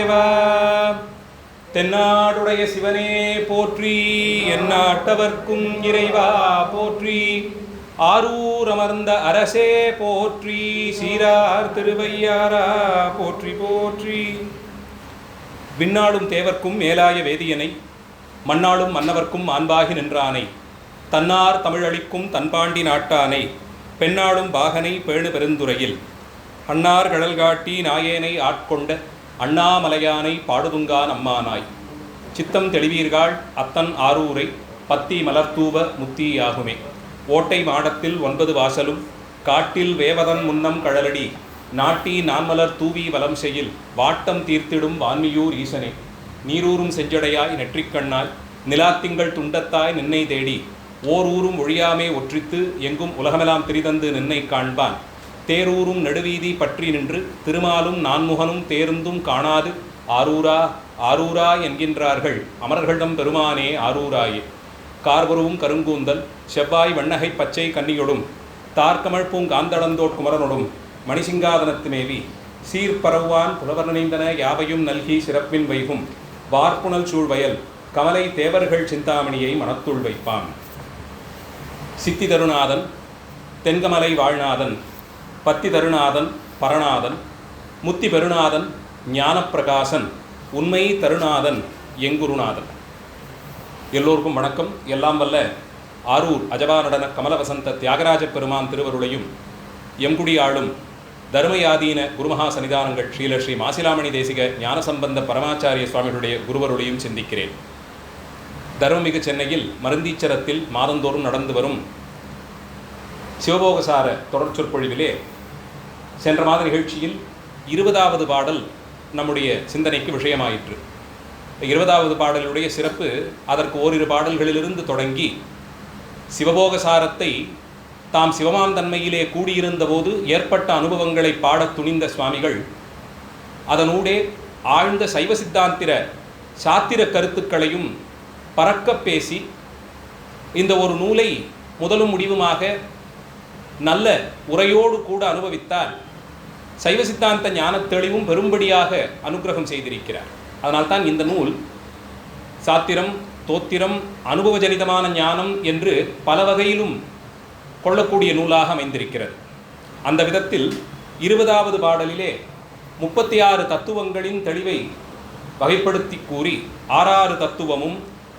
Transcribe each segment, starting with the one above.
இறைவா. தென்னாடுடைய சிவனே போற்றி, எந்நாட்டவர்க்கும் இறைவா போற்றி. ஆரூர் அமர்ந்த அரசே போற்றி, சீரார் திருவையாரா போற்றி போற்றி. விண்ணாளும் தேவர்க்கும் மேலாய வேதியனை, மண்ணாளும் மன்னவர்க்கும் மாண்பாகி நின்றானை, தன்னார் தமிழளிக்கும் தன்பாண்டி நாட்டானை, பெண்ணாளும் பாகனை பேணு பெருந்துறையில், அன்னார் கடல் காட்டி நாயேனை ஆட்கொண்ட அண்ணாமலையானை பாடுதுங்கா நம்மானாய். சித்தம் தெளிவீர்கள் அத்தன் ஆரூரை, பத்தி மலர்த்தூவ முத்தியாகுமே. ஓட்டை மாடத்தில் 9 வாசலும், காட்டில் வேவதன் முன்னம் கழலடி, நாட்டி நான்மலர் தூவி வலம் செய்யில், வாட்டம் தீர்த்திடும் வான்மியூர் ஈசனே. நீரூரும் செஞ்சடையாய் நெற்றிக்கண்ணாய், நிலாத்திங்கள் துண்டத்தாய் நின்னை தேடி, ஓர் ஊரும் ஒழியாமே ஒற்றித்து, எங்கும் உலகமெல்லாம் திரிதந்து நின்னை காண்பான். தேரூரும் நெடுவீதி பற்றி நின்று, திருமாலும் நான்முகனும் தேர்ந்தும் காணாது, ஆரூரா ஆரூரா என்கின்றார்கள் அமரர்களிடம் பெருமானே ஆரூராயே. கார்பருவும் கருங்கூந்தல் செவ்வாய் வண்ணகை பச்சை கன்னியொடும், தார்கமழ் பூங்காந்தளந்தோட் குமரனொடும், மணிசிங்காதனத்து மேவி சீர்பரவான் புலவர் நினைந்தன யாவையும் நல்கி சிறப்பின் வைகும், வார்ப்புணல் சூழ்வயல் கமலை தேவர்கள் சிந்தாமணியை மனத்துள் வைப்பான். சித்தி தருநாதன் தென்கமலை வாழ்நாதன், பத்தி தருநாதன் பரநாதன், முத்தி பெருநாதன் ஞானப்பிரகாசன், உண்மை தருநாதன் எங்குருநாதன். எல்லோருக்கும் வணக்கம். எல்லாம் வல்ல ஆரூர் அஜபா நடன கமலவசந்த தியாகராஜ பெருமான் திருவருளையும், எம்குடி ஆளும் தர்மயாதீன குருமகா சன்னிதானங்கள் ஸ்ரீலஸ்ரீ மாசிலாமணி தேசிக ஞானசம்பந்த பரமாச்சாரிய சுவாமிகளுடைய குருவருளையும் சிந்திக்கிறேன். தர்மமிகு சென்னையில் மருந்தீச்சரத்தில் மாதந்தோறும் நடந்து வரும் சிவபோகசார தொடர் சொற்பொழிவிலே சென்ற மாத நிகழ்ச்சியில் 20வது பாடல் நம்முடைய சிந்தனைக்கு விஷயமாயிற்று. 20வது பாடலுடைய சிறப்பு அதற்கு ஓரிரு பாடல்களிலிருந்து தொடங்கி சிவபோகசாரத்தை தாம் சிவமாம் தன்மையிலே கூடியிருந்த போது ஏற்பட்ட அனுபவங்களை பாடத் துணிந்த சுவாமிகள் அதனூடே ஆழ்ந்த சைவ சித்தாந்திர சாத்திர கருத்துக்களையும் பறக்க பேசி இந்த ஒரு நூலை முதலும் முடிவுமாக நல்ல உரையோடு கூட அனுபவித்தால் சைவ சித்தாந்த ஞான தெளிவும் பெரும்படியாக அனுகிரகம் செய்திருக்கிறார். அதனால்தான் இந்த நூல் சாத்திரம், தோத்திரம், அனுபவஜனிதமான ஞானம் என்று பல வகையிலும் கொள்ளக்கூடிய நூலாக அமைந்திருக்கிறது. அந்த விதத்தில் 20வது பாடலிலே 36 தத்துவங்களின் தெளிவை வகைப்படுத்தி கூறி 6 தத்துவமும்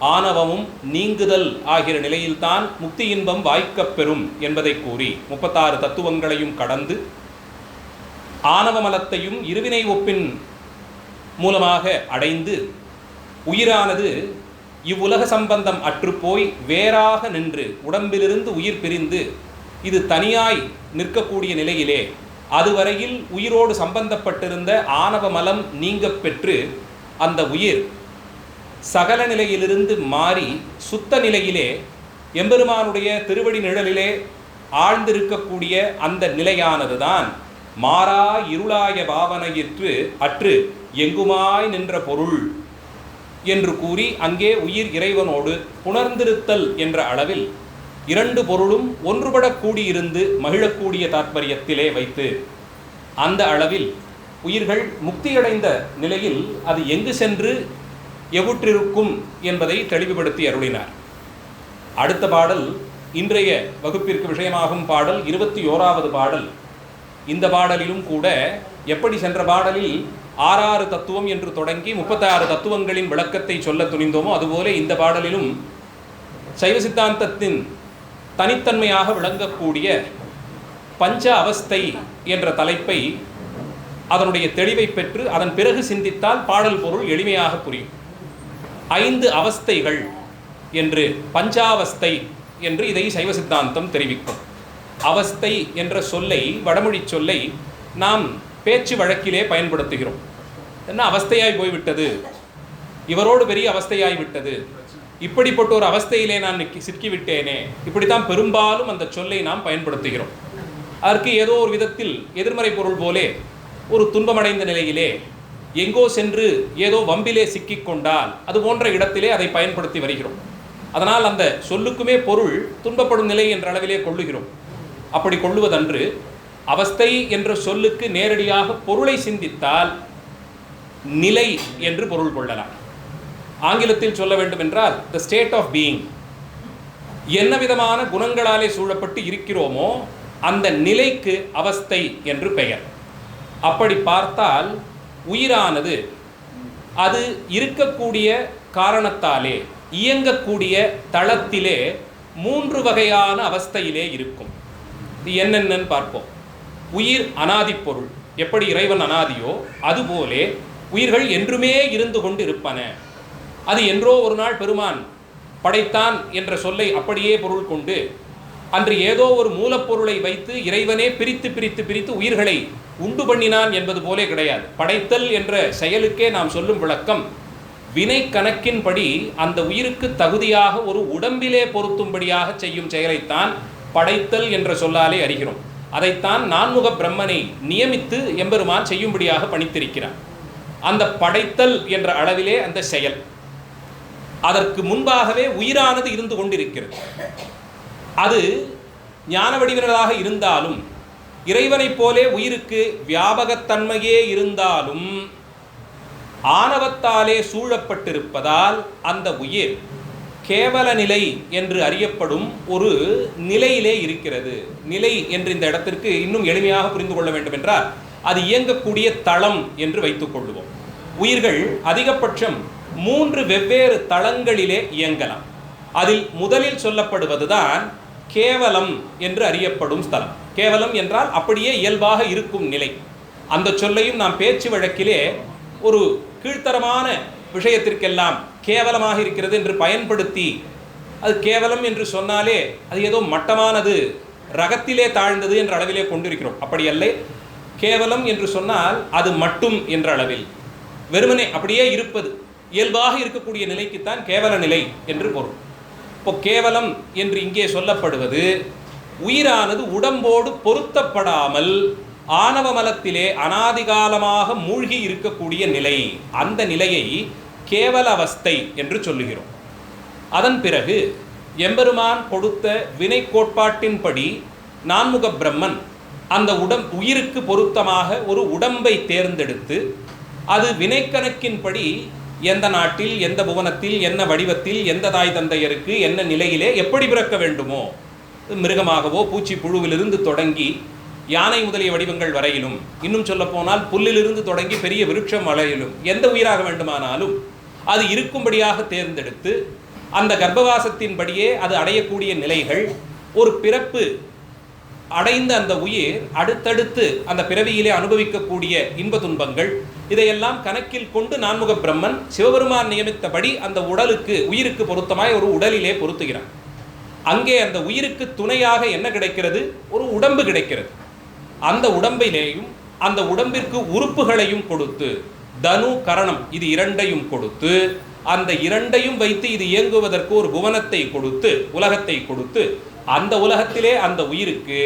ஆணவமும் நீங்குதல் ஆகிற நிலையில்தான் முக்தி இன்பம் வாய்க்கப் பெறும் என்பதை கூறி 36 தத்துவங்களையும் கடந்து ஆணவ மலத்தையும் இருவினை ஒப்பின் மூலமாக அடைந்து உயிரானது இவ்வுலக சம்பந்தம் அற்றுப்போய் வேறாக நின்று உடம்பிலிருந்து உயிர் பிரிந்து இது தனியாய் நிற்கக்கூடிய நிலையிலே அதுவரையில் உயிரோடு சம்பந்தப்பட்டிருந்த ஆணவ மலம் நீங்க பெற்று அந்த உயிர் சகல நிலையிலிருந்து மாறி சுத்த நிலையிலே எம்பெருமானுடைய திருவடி நிழலிலே ஆழ்ந்திருக்கக்கூடிய அந்த நிலையானதுதான் மாறா இருளாய பாவனையிற்று அற்று எங்குமாய் நின்ற பொருள் என்று கூறி அங்கே உயிர் இறைவனோடு புணர்ந்திருத்தல் என்ற அளவில் 2 பொருளும் ஒன்றுபடக் கூடியிருந்து மகிழக்கூடிய தாற்பயத்திலே வைத்து அந்த அளவில் உயிர்கள் முக்தியடைந்த நிலையில் அது எங்கு சென்று எவுற்றிருக்கும் என்பதை தெளிவுபடுத்தி அருளினார். அடுத்த பாடல் இன்றைய வகுப்பிற்கு விஷயமாகும் பாடல் 21வது பாடல். இந்த பாடலிலும் கூட எப்படி சென்ற பாடலில் 6 தத்துவம் என்று தொடங்கி 36 தத்துவங்களின் விளக்கத்தை சொல்ல துணிந்தோமோ அதுபோல இந்த பாடலிலும் சைவ சித்தாந்தத்தின் தனித்தன்மையாக விளங்கக்கூடிய பஞ்ச அவஸ்தை என்ற தலைப்பை அதனுடைய தெளிவை பெற்று அதன் பிறகு சிந்தித்தால் பாடல் பொருள் எளிமையாக புரியும். 5 அவஸ்தைகள் என்று பஞ்சாவஸ்தை என்று இதை சைவ சித்தாந்தம் தெரிவிக்கும். அவஸ்தை என்ற சொல்லை, வடமொழி சொல்லை நாம் பேச்சு வழக்கிலே பயன்படுத்துகிறோம். என்ன அவஸ்தையாய் போய்விட்டது, இவரோடு பெரிய அவஸ்தையாய் விட்டது, இப்படிப்பட்ட ஒரு அவஸ்தையிலே நான் சிக்கிவிட்டேனே, இப்படித்தான் பெரும்பாலும் அந்த சொல்லை நாம் பயன்படுத்துகிறோம். அதற்கு ஏதோ ஒரு விதத்தில் எதிர்மறை பொருள் போலே ஒரு துன்பமடைந்த நிலையிலே எங்கோ சென்று ஏதோ வம்பிலே சிக்கிக்கொண்டால் அது போன்ற இடத்திலே அதை பயன்படுத்தி வருகிறோம். அதனால் அந்த சொல்லுக்குமே பொருள் துன்பப்படும் நிலை என்ற அளவிலே கொள்ளுகிறோம். அப்படி கொள்ளுவதன்று அவஸ்தை என்ற சொல்லுக்கு நேரடியாக பொருளை சிந்தித்தால் நிலை என்று பொருள் கொள்ளலாம். ஆங்கிலத்தில் சொல்ல வேண்டும் என்றால் த ஸ்டேட் ஆஃப் பீயிங். என்ன விதமான குணங்களாலே சூழப்பட்டு இருக்கிறோமோ அந்த நிலைக்கு அவஸ்தை என்று பெயர். அப்படி பார்த்தால் உயிரானது அது இருக்கக்கூடிய காரணத்தாலே இயங்கக்கூடிய தளத்திலே 3 வகையான அவஸ்தையிலே இருக்கும். இது என்னென்னு பார்ப்போம். உயிர் அனாதி பொருள். எப்படி இறைவன் அனாதியோ அதுபோலே உயிர்கள் என்றுமே இருந்து கொண்டு இருப்பன. அது என்றோ ஒரு நாள் பெருமான் படைத்தான் என்ற சொல்லை அப்படியே பொருள் கொண்டு அன்று ஏதோ ஒரு மூலப்பொருளை வைத்து இறைவனே பிரித்து பிரித்து பிரித்து உயிர்களை உண்டு பண்ணினான் என்பது போலே கிடையாது. படைத்தல் என்ற செயலுக்கே நாம் சொல்லும் விளக்கம் வினை கணக்கின்படி அந்த உயிருக்கு தகுதியாக ஒரு உடம்பிலே பொருத்தும்படியாக செய்யும் செயலைத்தான் படைத்தல் என்ற சொல்லாலே அறிகிறோம். அதைத்தான் நான்முக பிரம்மனை நியமித்து எம்பெருமான் செய்யும்படியாக பணித்திருக்கிறார். அந்த படைத்தல் என்ற அளவிலே அந்த செயல். அதற்கு முன்பாகவே உயிரானது இருந்து கொண்டிருக்கிறது. அது ஞான வடிவினராக இருந்தாலும் இறைவனைப் போலே உயிருக்கு வியாபகத்தன்மையே இருந்தாலும் ஆணவத்தாலே சூழப்பட்டிருப்பதால் அந்த உயிர் கேவல நிலை என்று அறியப்படும் ஒரு நிலையிலே இருக்கிறது. நிலை என்று இந்த இடத்திற்கு இன்னும் எளிமையாக புரிந்து கொள்ள வேண்டும் என்றால் அது இயங்கக்கூடிய தளம் என்று வைத்துக் கொள்வோம். உயிர்கள் அதிகபட்சம் 3 வெவ்வேறு தளங்களிலே இயங்கலாம். அதில் முதலில் சொல்லப்படுவதுதான் கேவலம் என்று அறியப்படும் ஸ்தலம். கேவலம் என்றால் அப்படியே இயல்பாக இருக்கும் நிலை. அந்த சொல்லையும் நாம் பேச்சு வழக்கிலே ஒரு கீழ்த்தரமான விஷயத்திற்கெல்லாம் கேவலமாக இருக்கிறது என்று பயன்படுத்தி அது கேவலம் என்று சொன்னாலே அது ஏதோ மட்டமானது, ரகத்திலே தாழ்ந்தது என்ற அளவிலே கொண்டிருக்கிறோம். அப்படி அல்ல. கேவலம் என்று சொன்னால் அது மட்டும் என்ற அளவில் வெறுமனே அப்படியே இருப்பது, இயல்பாக இருக்கக்கூடிய நிலைக்குத்தான் கேவல நிலை என்று பொருள். இப்போ கேவலம் என்று இங்கே சொல்லப்படுவது உயிரானது உடம்போடு பொருத்தப்படாமல் ஆணவ மலத்திலே அனாதிகாலமாக மூழ்கி இருக்கக்கூடிய நிலை. அந்த நிலையை கேவல அவஸ்தை என்று சொல்லுகிறோம். அதன் பிறகு எம்பெருமான் கொடுத்த வினை கோட்பாட்டின்படி நான்முக பிரம்மன் அந்த உயிருக்கு பொருத்தமாக ஒரு உடம்பை தேர்ந்தெடுத்து அது வினைக்கணக்கின்படி எந்த நாட்டில், எந்த புவனத்தில், என்ன வடிவத்தில், எந்த தாய் தந்தையருக்கு என்ன நிலையிலே எப்படி பிறக்க வேண்டுமோ, மிருகமாகவோ பூச்சி புழுவிலிருந்து தொடங்கி யானை முதலிய வடிவங்கள் வரையிலும், இன்னும் சொல்ல போனால் புல்லிலிருந்து தொடங்கி பெரிய விருட்சம் வரையிலும் எந்த உயிராக வேண்டுமானாலும் அது இருக்கும்படியாக தேர்ந்தெடுத்து அந்த கர்ப்பவாசத்தின்படியே அது அடையக்கூடிய நிலைகள், ஒரு பிறப்பு அடைந்த அந்த உயிர் அடுத்தடுத்து அந்த பிறவியிலே அனுபவிக்கக்கூடிய இன்ப துன்பங்கள், இதையெல்லாம் கணக்கில் கொண்டு நான்முக பிரம்மன் சிவபெருமான் நியமித்தபடி அந்த உயிருக்கு பொருத்தமாய் ஒரு உடலிலே பொருத்துகிறான். அங்கே அந்த உயிருக்கு துணையாக என்ன கிடைக்கிறது? ஒரு உடம்பு கிடைக்கிறது. அந்த உடம்பிலேயும் அந்த உடம்பிற்கு உறுப்புகளையும் கொடுத்து, தனு கரணம் இது இரண்டையும் கொடுத்து, அந்த இரண்டையும் வைத்து இது இயங்குவதற்கு ஒரு புவனத்தை கொடுத்து, உலகத்தை கொடுத்து, அந்த உலகத்திலே அந்த உயிருக்கு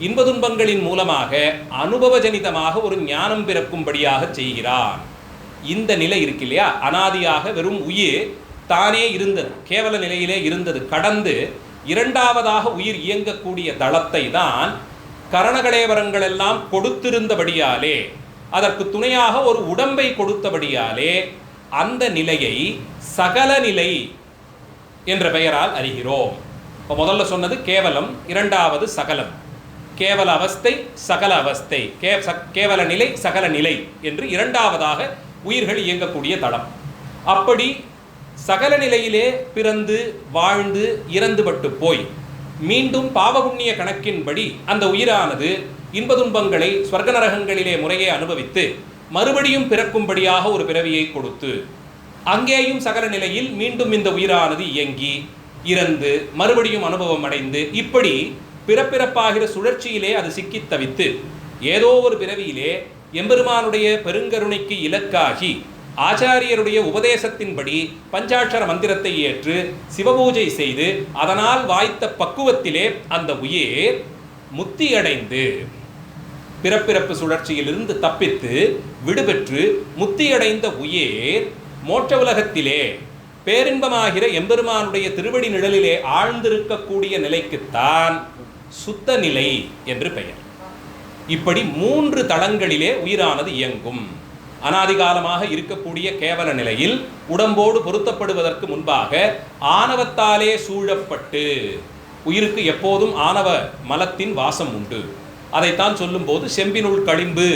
இன்ப துன்பங்களின் மூலமாக அனுபவஜனிதமாக ஒரு ஞானம் பிறக்கும்படியாக செய்கிறான். இந்த நிலை இருக்கு இல்லையா, அனாதியாக வெறும் உயிர் தானே இருந்தது, கேவல நிலையிலே இருந்தது, கடந்து இரண்டாவதாக உயிர் இயங்கக்கூடிய தளத்தை தான் கரணகலேவரங்கள் எல்லாம் கொடுத்திருந்தபடியாலே, அதற்கு துணையாக ஒரு உடம்பை கொடுத்தபடியாலே அந்த நிலையை சகல நிலை என்ற பெயரால் அறிகிறோம். இப்போ முதல்ல சொன்னது கேவலம், இரண்டாவது சகலம். கேவல அவஸ்தை, சகல அவஸ்தை, கேவல நிலை, சகல நிலை என்று இரண்டாவதாக உயிர்கள் இயங்கக்கூடிய தளம். அப்படி சகல நிலையிலே பிறந்து வாழ்ந்து இறந்துபட்டு போய் மீண்டும் பாவபுண்ணிய கணக்கின்படி அந்த உயிரானது இன்ப துன்பங்களை ஸ்வர்க நரகங்களிலே முறையே அனுபவித்து மறுபடியும் பிறக்கும்படியாக ஒரு பிறவியை கொடுத்து, அங்கேயும் சகல நிலையில் மீண்டும் இந்த உயிரானது இயங்கி இறந்து மறுபடியும் அனுபவம் அடைந்து, இப்படி பிறப்பிறப்பாகிற சுழற்சியிலே அது சிக்கி தவித்து ஏதோ ஒரு பிறவியிலே எம்பெருமானுடைய பெருங்கருணைக்கு இலக்காகி ஆச்சாரியருடைய உபதேசத்தின்படி பஞ்சாட்சர மந்திரத்தை ஏற்று சிவபூஜை செய்து அதனால் வாய்த்த பக்குவத்திலே அந்த உயிர் முத்தியடைந்து பிறப்பிறப்பு சுழற்சியிலிருந்து தப்பித்து விடுபெற்று முத்தியடைந்த உயிர் மோட்ச உலகத்திலே பேரின்பமாகிற எம்பெருமானுடைய திருவடி நிழலிலே ஆழ்ந்திருக்கக்கூடிய நிலைக்குத்தான் சுத்த நிலை என்று பெயர். இப்படி 3 தளங்களிலே உயிரானது இயங்கும். அனாதிகாலமாக இருக்கக்கூடிய கேவல நிலையில் உடம்போடு பொருத்தப்படுவதற்கு முன்பாக ஆணவத்தாலே சூழப்பட்டு, உயிருக்கு எப்போதும் ஆணவ மலத்தின் வாசம் உண்டு. அதைத்தான் சொல்லும்போது செம்பினுள் களிம்பு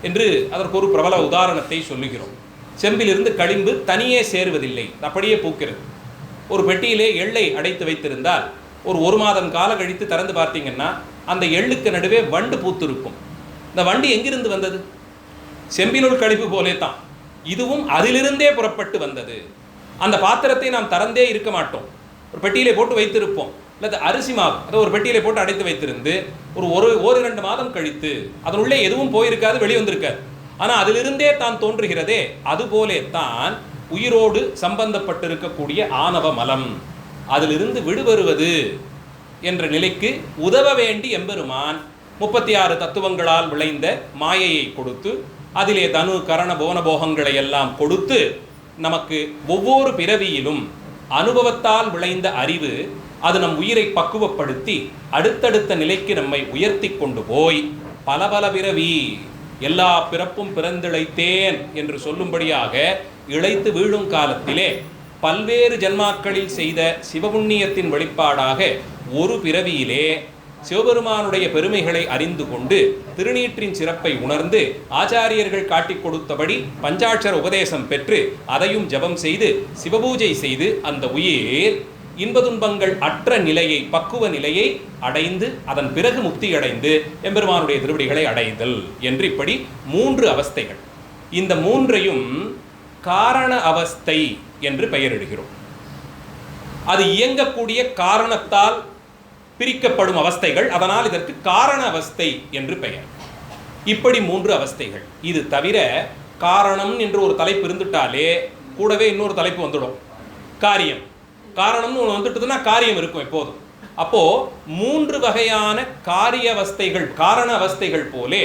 என்று அதற்கு ஒரு பிரபல உதாரணத்தை சொல்லுகிறோம். செம்பிலிருந்து களிம்பு தனியே சேருவதில்லை, அப்படியே பூக்கிறது. ஒரு பெட்டியிலே எள்ளை அடைத்து வைத்திருந்தால் ஒரு மாதம் காலம் கழித்து திறந்து பார்த்தீங்கன்னா அந்த எள்ளுக்கு நடுவே வண்டு பூத்து இருக்கும். இந்த வண்டு எங்கிருந்து வந்தது? செம்பினுள் களிம்பு போலே தான் இதுவும் அதிலிருந்தே புறப்பட்டு வந்தது. அந்த பாத்திரத்தை நாம் திறந்தே இருக்க மாட்டோம், ஒரு பெட்டியிலே போட்டு வைத்திருப்போம். இல்லை அரிசி மாவு அதை ஒரு பெட்டியிலே போட்டு அடைத்து வைத்திருந்து ஒரு 2 மாதம் கழித்து அதனுள்ளே எதுவும் போயிருக்காது, வெளிவந்திருக்காது. ஆனால் அதிலிருந்தே தான் தோன்றுகிறதே, அதுபோலே தான் உயிரோடு சம்பந்தப்பட்டிருக்கக்கூடிய ஆணவ மலம் அதிலிருந்து விடுபெறுவது என்ற நிலைக்கு உதவ வேண்டி எம்பெருமான் 36 தத்துவங்களால் விளைந்த மாயையை கொடுத்து, அதிலே தனு கரண போனபோகங்களை எல்லாம் கொடுத்து, நமக்கு ஒவ்வொரு பிறவியிலும் அனுபவத்தால் விளைந்த அறிவு அது நம் உயிரை பக்குவப்படுத்தி அடுத்தடுத்த நிலைக்கு நம்மை உயர்த்தி கொண்டு போய் பல பிறவி, எல்லா பிறப்பும் பிறந்திழைத்தேன் என்று சொல்லும்படியாக இழைத்து வீழும் காலத்திலே பல்வேறு ஜன்மாக்களில் செய்த சிவபுண்ணியத்தின் வெளிப்பாடாக ஒரு பிறவியிலே சிவபெருமானுடைய பெருமைகளை அறிந்து கொண்டு திருநீற்றின் சிறப்பை உணர்ந்து ஆச்சாரியர்கள் காட்டிக் கொடுத்தபடி பஞ்சாட்சர உபதேசம் பெற்று அதையும் ஜபம் செய்து சிவபூஜை செய்து அந்த உயிர் இன்பதுன்பங்கள் அற்ற நிலையை, பக்குவ நிலையை அடைந்து அதன் பிறகு முக்தி அடைந்து எம்பெருமானுடைய திருவடிகளை அடைதல் என்று இப்படி 3 அவஸ்தைகள். இந்த 3ஐயும் காரண அவஸ்தை என்று பெயரிடுகிறோம். அது இயங்கக்கூடிய காரணத்தால் பிரிக்கப்படும் அவஸ்தைகள், அதனால் இதற்கு காரண அவஸ்தை என்று பெயர். இப்படி 3 அவஸ்தைகள். இது தவிர காரணம் என்று ஒரு தலைப்பு இருந்துட்டாலே கூடவே இன்னொரு தலைப்பு வந்துடும், காரியம். காரணம்னு ஒன்று வந்துட்டுதுன்னா காரியம் இருக்கும் எப்போதும். அப்போ 3 வகையான காரிய அவஸ்தைகள், காரண அவஸ்தைகள் போலே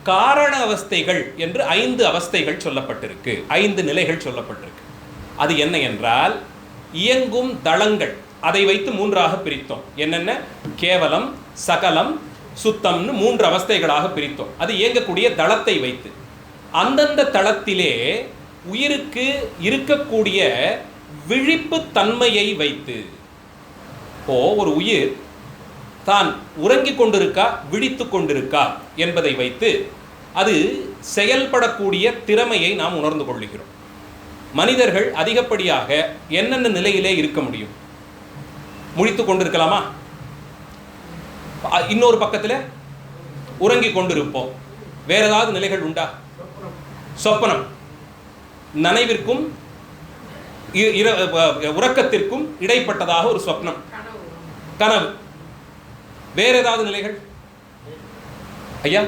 காரண அவஸ்தைகள் என்று 5 அவஸ்தைகள் சொல்லப்பட்டிருக்கு, 5 நிலைகள் சொல்லப்பட்டிருக்கு. அது என்ன என்றால், இயங்கும் தளங்கள், அதை வைத்து 3ஆக பிரித்தோம். என்னென்ன? கேவலம், சகலம், சுத்தம்னு 3 அவஸ்தைகளாக பிரித்தோம். அது இயங்கக்கூடிய தளத்தை வைத்து, அந்தந்த தளத்திலே உயிருக்கு இருக்கக்கூடிய விழிப்பு தன்மையை வைத்து. ஒரு உயிர் தான் உறங்கிக் கொண்டிருக்கா விழித்து கொண்டிருக்கா என்பதை வைத்து அது செயல்படக்கூடிய திறமையை நாம் உணர்ந்து கொள்கிறோம். மனிதர்கள் அதிகப்படியாக என்னென்ன நிலையிலே இருக்க முடியும்? முழித்து கொண்டிருக்கலாமா? இன்னொரு பக்கத்தில் உறங்கிக் கொண்டிருப்போம். வேற ஏதாவது நிலைகள் உண்டா? சொப்பனம், நனைவிற்கும் உறக்கத்திற்கும் இடைப்பட்டதாக ஒரு சொப்னம், கனவு. வேற ஏதாவது நிலைகள் ஐயா?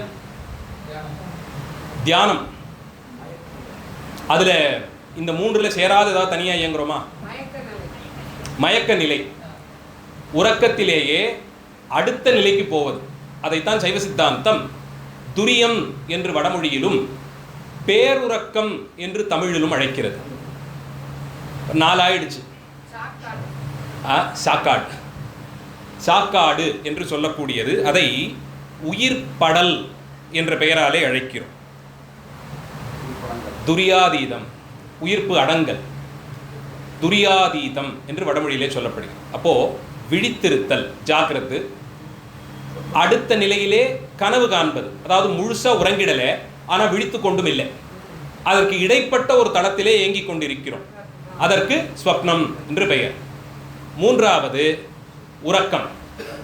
தியானம். அதுல இந்த 3ல சேராத ஏதாவது தனியா இயங்குறோமா? மயக்க நிலை. உறக்கத்திலேயே அடுத்த நிலைக்கு போவது, அதைத்தான் சைவ சித்தாந்தம் துரியம் என்று வடமொழியிலும் பேருறக்கம் என்று தமிழிலும் அழைக்கிறது. 4 ஆயிடுச்சு. சாக்காடு, சாக்காடு என்று சொல்லக்கூடியது. அதை உயிர் படல் என்ற பெயராலே அழைக்கிறோம். துரியாதீதம், உயிர்ப்பு அடங்கல், துரியாதீதம் என்று வடமொழியிலே சொல்லப்படுகிறது. அப்போ விழித்திருத்தல், ஜாக்கிரது. அடுத்த நிலையிலே கனவு காண்பது, அதாவது முழுசா உறங்கிடலை ஆனால் விழித்து கொண்டும் இல்லை, அதற்கு இடைப்பட்ட ஒரு தளத்திலே இயங்கிக் கொண்டிருக்கிறோம், அதற்கு ஸ்வப்னம் என்று பெயர். 3வது உறக்கம்,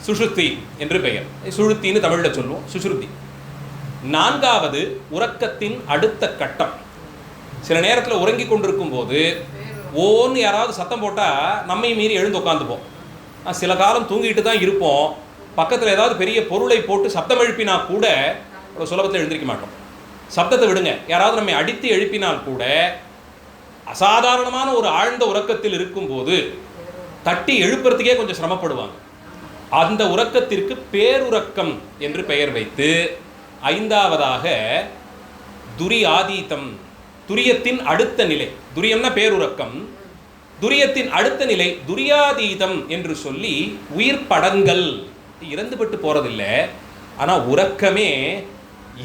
சுஷுப்தி என்று பெயர். சுழுத்தின்னு தமிழில் சொல்லுவோம், சுஷுப்தி. 4வது உறக்கத்தின் அடுத்த கட்டம். சில நேரத்தில் உறங்கி கொண்டிருக்கும் போது ஓன்னு யாராவது சத்தம் போட்டால் நம்மை மீறி எழுந்து உட்காந்துப்போம். சில காலம் தூங்கிட்டு தான் இருப்போம். பக்கத்தில் ஏதாவது பெரிய பொருளை போட்டு சப்தம் எழுப்பினா கூட ஒரு சுலபத்தில் எழுந்திருக்க மாட்டோம். சப்தத்தை விடுங்க, யாராவது நம்மை அடித்து எழுப்பினால் கூட அசாதாரணமான ஒரு ஆழ்ந்த உறக்கத்தில் இருக்கும்போது தட்டி எழுப்புறதுக்கே கொஞ்சம் சிரமப்படுவாங்க. அந்த உறக்கத்திற்கு பேருறக்கம் என்று பெயர் வைத்து 5வதாக துரியாதீதம், துரியத்தின் அடுத்த நிலை. துரியம்னா பேருறக்கம், துரியத்தின் அடுத்த நிலை துரியாதீதம் என்று சொல்லி உயிர் படங்கள். இறந்துபட்டு போறதில்லை, ஆனால் உறக்கமே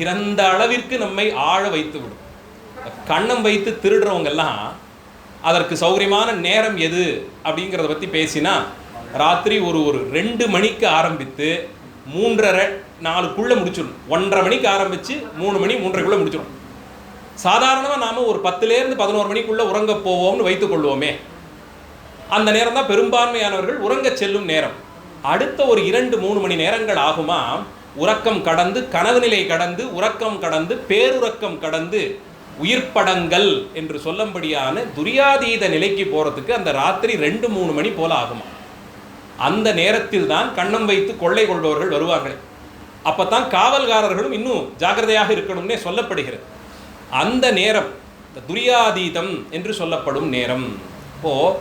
இறந்த அளவிற்கு நம்மை ஆழ வைத்து விடும். கண்ணம் வைத்து திருடுறவங்கெல்லாம் அதற்கு சௌகரியமான நேரம் எது அப்படிங்கிறத பற்றி பேசினா ராத்திரி ஒரு 2 மணிக்கு ஆரம்பித்து 3:30 4க்குள்ளே முடிச்சிடும். 1:30 மணிக்கு ஆரம்பித்து 3 மணி 3:30க்குள்ளே முடிச்சிடும். சாதாரணமாக நாம் ஒரு 10லேருந்து 11 மணிக்குள்ளே உறங்க போவோம்னு வைத்துக்கொள்வோமே, அந்த நேரம் தான் பெரும்பான்மையானவர்கள் உறங்க செல்லும் நேரம். அடுத்த ஒரு 2-3 மணி நேரங்கள் ஆகுமா உறக்கம் கடந்து, கனவு நிலை கடந்து, உறக்கம் கடந்து, பேருறக்கம் கடந்து, உயிர்ப்படங்கள் என்று சொல்லும்படியான துரியாதீத நிலைக்கு போகிறதுக்கு அந்த ராத்திரி 2-3 மணி போல ஆகுமா. அந்த நேரத்தில் தான் கண்ணம் வைத்து கொள்ளை கொள்பவர்கள் வருவார்கள். அப்போ தான் காவல்காரர்களும் இன்னும் ஜாக்கிரதையாக இருக்கணும்னே சொல்லப்படுகிறது. அந்த நேரம் துரியாதீதம் என்று சொல்லப்படும் நேரம். இப்போது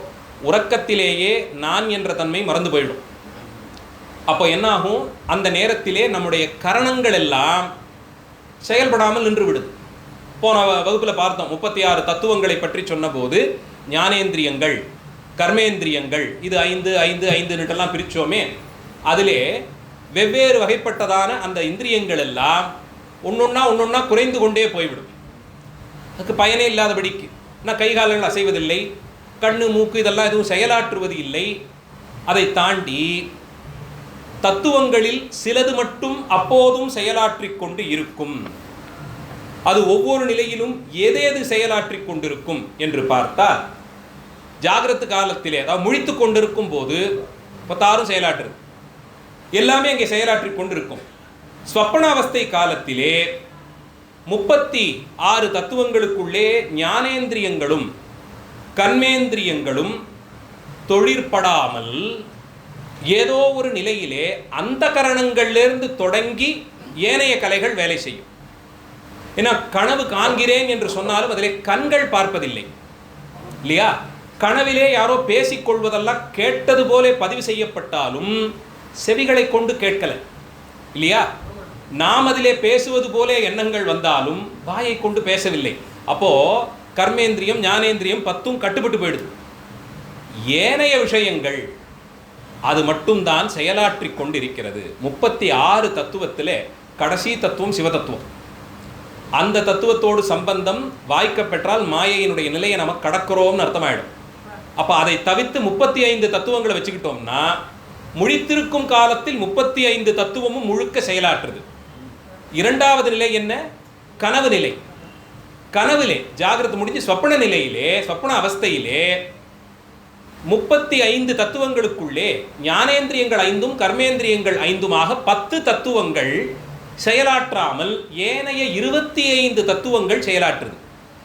உறக்கத்திலேயே நான் என்ற தன்மை மறந்து போயிடும். அப்போ என்னாகும், அந்த நேரத்திலே நம்முடைய கரணங்கள் எல்லாம் செயல்படாமல் நின்று விடுது. போன வகுப்பில் பார்த்தோம், 36 தத்துவங்களை பற்றி சொன்னபோது ஞானேந்திரியங்கள், கர்மேந்திரியங்கள், இது 5 பிரித்தோமே, அதிலே வெவ்வேறு வகைப்பட்டதான அந்த இந்திரியங்கள் எல்லாம் ஒன்றொன்னா குறைந்து கொண்டே போய்விடும். அதுக்கு பயனே இல்லாதபடிக்கு. நான் கைகால்கள் அசைவதில்லை, கண்ணு மூக்கு இதெல்லாம் எதுவும் செயலாற்றுவது இல்லை. அதை தாண்டி தத்துவங்களில் சிலது மட்டும் அப்போதும் செயலாற்றிக் கொண்டு இருக்கும். அது ஒவ்வொரு நிலையிலும் எதேது செயலாற்றிக் கொண்டிருக்கும் என்று பார்த்தால், ஜாகிரத காலத்திலே அதாவது முழித்து கொண்டிருக்கும் போது 16 செயலாற்றுது, எல்லாமே இங்கே செயலாற்றிக் கொண்டிருக்கும். ஸ்வப்பனாவஸ்தை காலத்திலே 36 தத்துவங்களுக்குள்ளே ஞானேந்திரியங்களும் கர்மேந்திரியங்களும் தொழிற்படாமல் ஏதோ ஒரு நிலையிலே அந்த கரணங்கள்லேருந்து தொடங்கி ஏனைய கலைகள் வேலை செய்யும். ஏன்னா கனவு காண்கிறேன் என்று சொன்னாலும் அதிலே கண்கள் பார்ப்பதில்லை இல்லையா. கனவிலே யாரோ பேசிக்கொள்வதெல்லாம் கேட்டது போல பதிவு செய்யப்பட்டாலும் செவிகளை கொண்டு கேட்கலை இல்லையா. நாம் அதிலே பேசுவது போல எண்ணங்கள் வந்தாலும் வாயை கொண்டு பேசவில்லை. அப்போ கர்மேந்திரியம் ஞானேந்திரியம் 10 கட்டுப்பட்டு போயிடுது. ஏனைய விஷயங்கள் அது மட்டும்தான் செயலாற்றி கொண்டிருக்கிறது. 36 தத்துவத்தில் கடைசி தத்துவம் சிவதத்துவம். அந்த தத்துவத்தோடு சம்பந்தம் வாய்க்க பெற்றால் மாயையினுடைய நிலையை நம்ம கடக்கிறோம்னு அர்த்தமாயிடும். அப்போ அதை தவிர்த்து 35 தத்துவங்களை வச்சுக்கிட்டோம்னா முழித்திருக்கும் காலத்தில் 35 தத்துவமும் முழுக்க செயலாற்றுது. இரண்டாவது நிலை என்ன? கனவு நிலை. கனவிலே ஜாகிரதை முடிஞ்சு ஸ்வப்ன நிலையிலே, ஸ்வப்ன அவஸ்தையிலே 35 தத்துவங்களுக்குள்ளே ஞானேந்திரியங்கள் 5 கர்மேந்திரியங்கள் 5 10 தத்துவங்கள் செயலாற்றாமல் ஏனைய 25 தத்துவங்கள் செயலாற்றுது.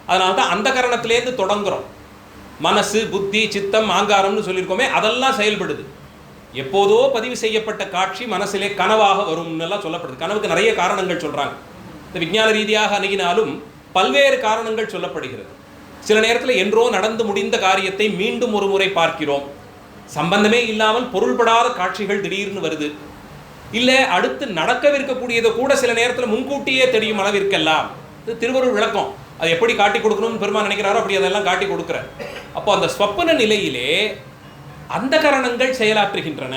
அதனால தான் அந்த கரணத்திலேருந்து தொடங்குறோம். மனசு, புத்தி, சித்தம், ஆங்காரம்னு சொல்லியிருக்கோமே, அதெல்லாம் செயல்படுது. எப்போதோ பதிவு செய்யப்பட்ட காட்சி மனசிலே கனவாக வரும்னு எல்லாம் சொல்லப்படுது. கனவுக்கு நிறைய காரணங்கள் சொல்கிறாங்க. இந்த விஞ்ஞான ரீதியாக அணுகினாலும் பல்வேறு காரணங்கள் சொல்லப்படுகிறது. சில நேரத்தில் என்றோ நடந்து முடிந்த காரியத்தை மீண்டும் ஒரு முறை பார்க்கிறோம். சம்பந்தமே இல்லாமல் பொருள்படாத காட்சிகள் திடீர்னு வருது. இல்லை அடுத்து நடக்கவிருக்கக்கூடியதை கூட சில நேரத்தில் முன்கூட்டியே தெரியும் அளவிற்கெல்லாம். இது திருவருள் விளக்கம். அது எப்படி காட்டி கொடுக்கணும்னு பெருமாள் நினைக்கிறாரோ அப்படி அதெல்லாம் காட்டி கொடுக்குறார். அப்போ அந்த ஸ்வப்ன நிலையிலே அந்த கரணங்கள் செயலாற்றுகின்றன.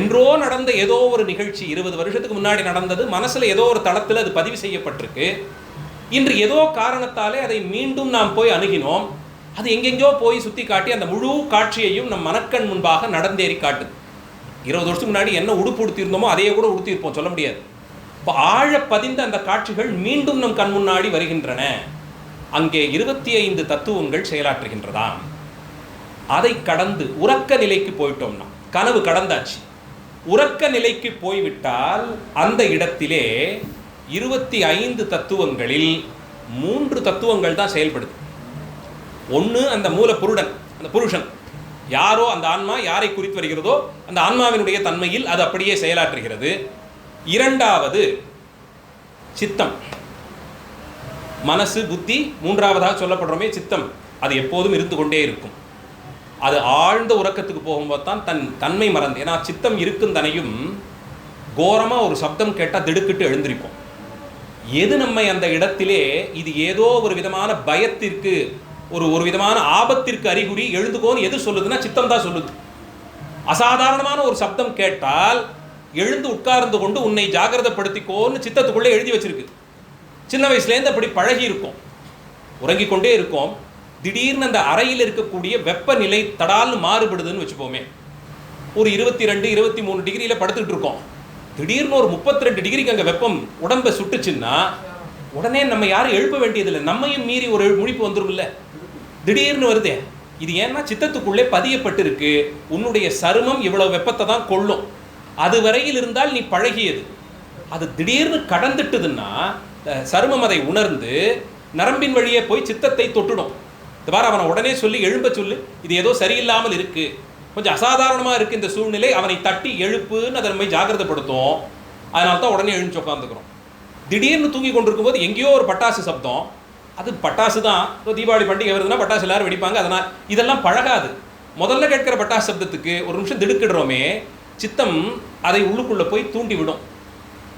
என்றோ நடந்த ஏதோ ஒரு நிகழ்ச்சி 20 வருஷத்துக்கு முன்னாடி நடந்தது, மனசில் ஏதோ ஒரு தளத்தில் அது பதிவு செய்யப்பட்டிருக்கு. இன்று ஏதோ காரணத்தாலே அதை மீண்டும் நாம் போய் அணுகினோம். அது எங்கெங்கோ போய் சுற்றி காட்டி அந்த முழு காட்சியையும் நம் மனக்கண் முன்பாக நடந்தேறி காட்டுது. 20 வருஷத்துக்கு முன்னாடி என்ன உடுப்பு உடுத்தியிருந்தோமோ அதையே கூட உடுத்தியிருப்போம், சொல்ல முடியாது. இப்போ ஆழ பதிந்த அந்த காட்சிகள் மீண்டும் நம் கண் முன்னாடி வருகின்றன. அங்கே 25 தத்துவங்கள் செயலாற்றுகின்றதா. அதை கடந்து உறக்க நிலைக்கு போயிட்டோம்னா, கனவு கடந்தாச்சு, உறக்க நிலைக்கு போய்விட்டால் அந்த இடத்திலே 25 தத்துவங்களில் 3 தத்துவங்கள் தான் செயல்படுது. ஒன்று அந்த மூல புருடன், அந்த புருஷன், யாரோ அந்த ஆன்மா யாரை குறித்து வருகிறதோ அந்த ஆன்மாவினுடைய தன்மையில் அது அப்படியே செயலாற்றுகிறது. இரண்டாவது சித்தம், மனசு, புத்தி. மூன்றாவதாக சொல்லப்படுறோமே சித்தம், அது எப்போதும் இருந்து கொண்டே இருக்கும். அது ஆழ்ந்த உறக்கத்துக்கு போகும்போது தான் தன் தன்மை மறந்து, ஏன்னா சித்தம் இருக்கும் தனையும் கோரமாக ஒரு சப்தம் கேட்டால் திடுக்கிட்டு எழுந்திருக்கும். எது நம்மை அந்த இடத்திலே இது ஏதோ ஒரு விதமான பயத்திற்கு, ஒரு விதமான ஆபத்திற்கு அறிகுறி, எழுந்துக்கோன்னு எது சொல்லுதுன்னா சித்தம் தான் சொல்லுது. அசாதாரணமான ஒரு சப்தம் கேட்டால் எழுந்து உட்கார்ந்து கொண்டு உன்னை ஜாகிரதைப்படுத்திக்கோன்னு சித்தத்துக்குள்ளே எழுதி வச்சிருக்கு. சின்ன வயசுலேருந்து அப்படி பழகி இருக்கும். உறங்கிக் கொண்டே இருக்கோம், திடீர்னு அந்த அறையில் இருக்கக்கூடிய வெப்பநிலை தடால்னு மாறுபடுதுன்னு வச்சுப்போமே. ஒரு 22 23 டிகிரியில் படுத்துக்கிட்டு இருக்கோம், திடீர்னு ஒரு 32 டிகிரிக்கு அங்கே வெப்பம் உடம்பை சுட்டுச்சுன்னா உடனே நம்ம யாரும் எழுப்ப வேண்டியதில்லை, நம்மையும் மீறி ஒரு முழிப்பு வந்துரும்ல, திடீர்னு வருதே. இது ஏன்னா சித்தத்துக்குள்ளே பதியப்பட்டிருக்கு, உன்னுடைய சருமம் இவ்வளவு வெப்பத்தை தான் கொள்ளும், அது வரையில் இருந்தால் நீ பழகியது. அது திடீர்னு கடந்துட்டுதுன்னா சருமம் அதை உணர்ந்து நரம்பின் வழியே போய் சித்தத்தை தொட்டுடும். இது பாரு, அவனை உடனே சொல்லி எழும்ப சொல்லு, இது ஏதோ சரியில்லாமல் இருக்கு, கொஞ்சம் அசாதாரணமாக இருக்குது இந்த சூழ்நிலை, அவனை தட்டி எழுப்புன்னு அதை நம்ம ஜாகிரதைப்படுத்தும். அதனால தான் உடனே எழுந்து உட்காந்துக்கிறோம். திடீர்னு தூங்கி கொண்டிருக்கும் போது எங்கேயோ ஒரு பட்டாசு சப்தம், அது பட்டாசு தான். இப்போ தீபாவளி பண்டிகை வருதுன்னா பட்டாசு எல்லாரும் வெடிப்பாங்க, அதனால் இதெல்லாம் பழகாது. முதல்ல கேட்கிற பட்டாசு சப்தத்துக்கு ஒரு நிமிஷம் திடுக்கிடுறோமே, சித்தம் அதை உள்ளுக்குள்ளே போய் தூண்டி விடும்.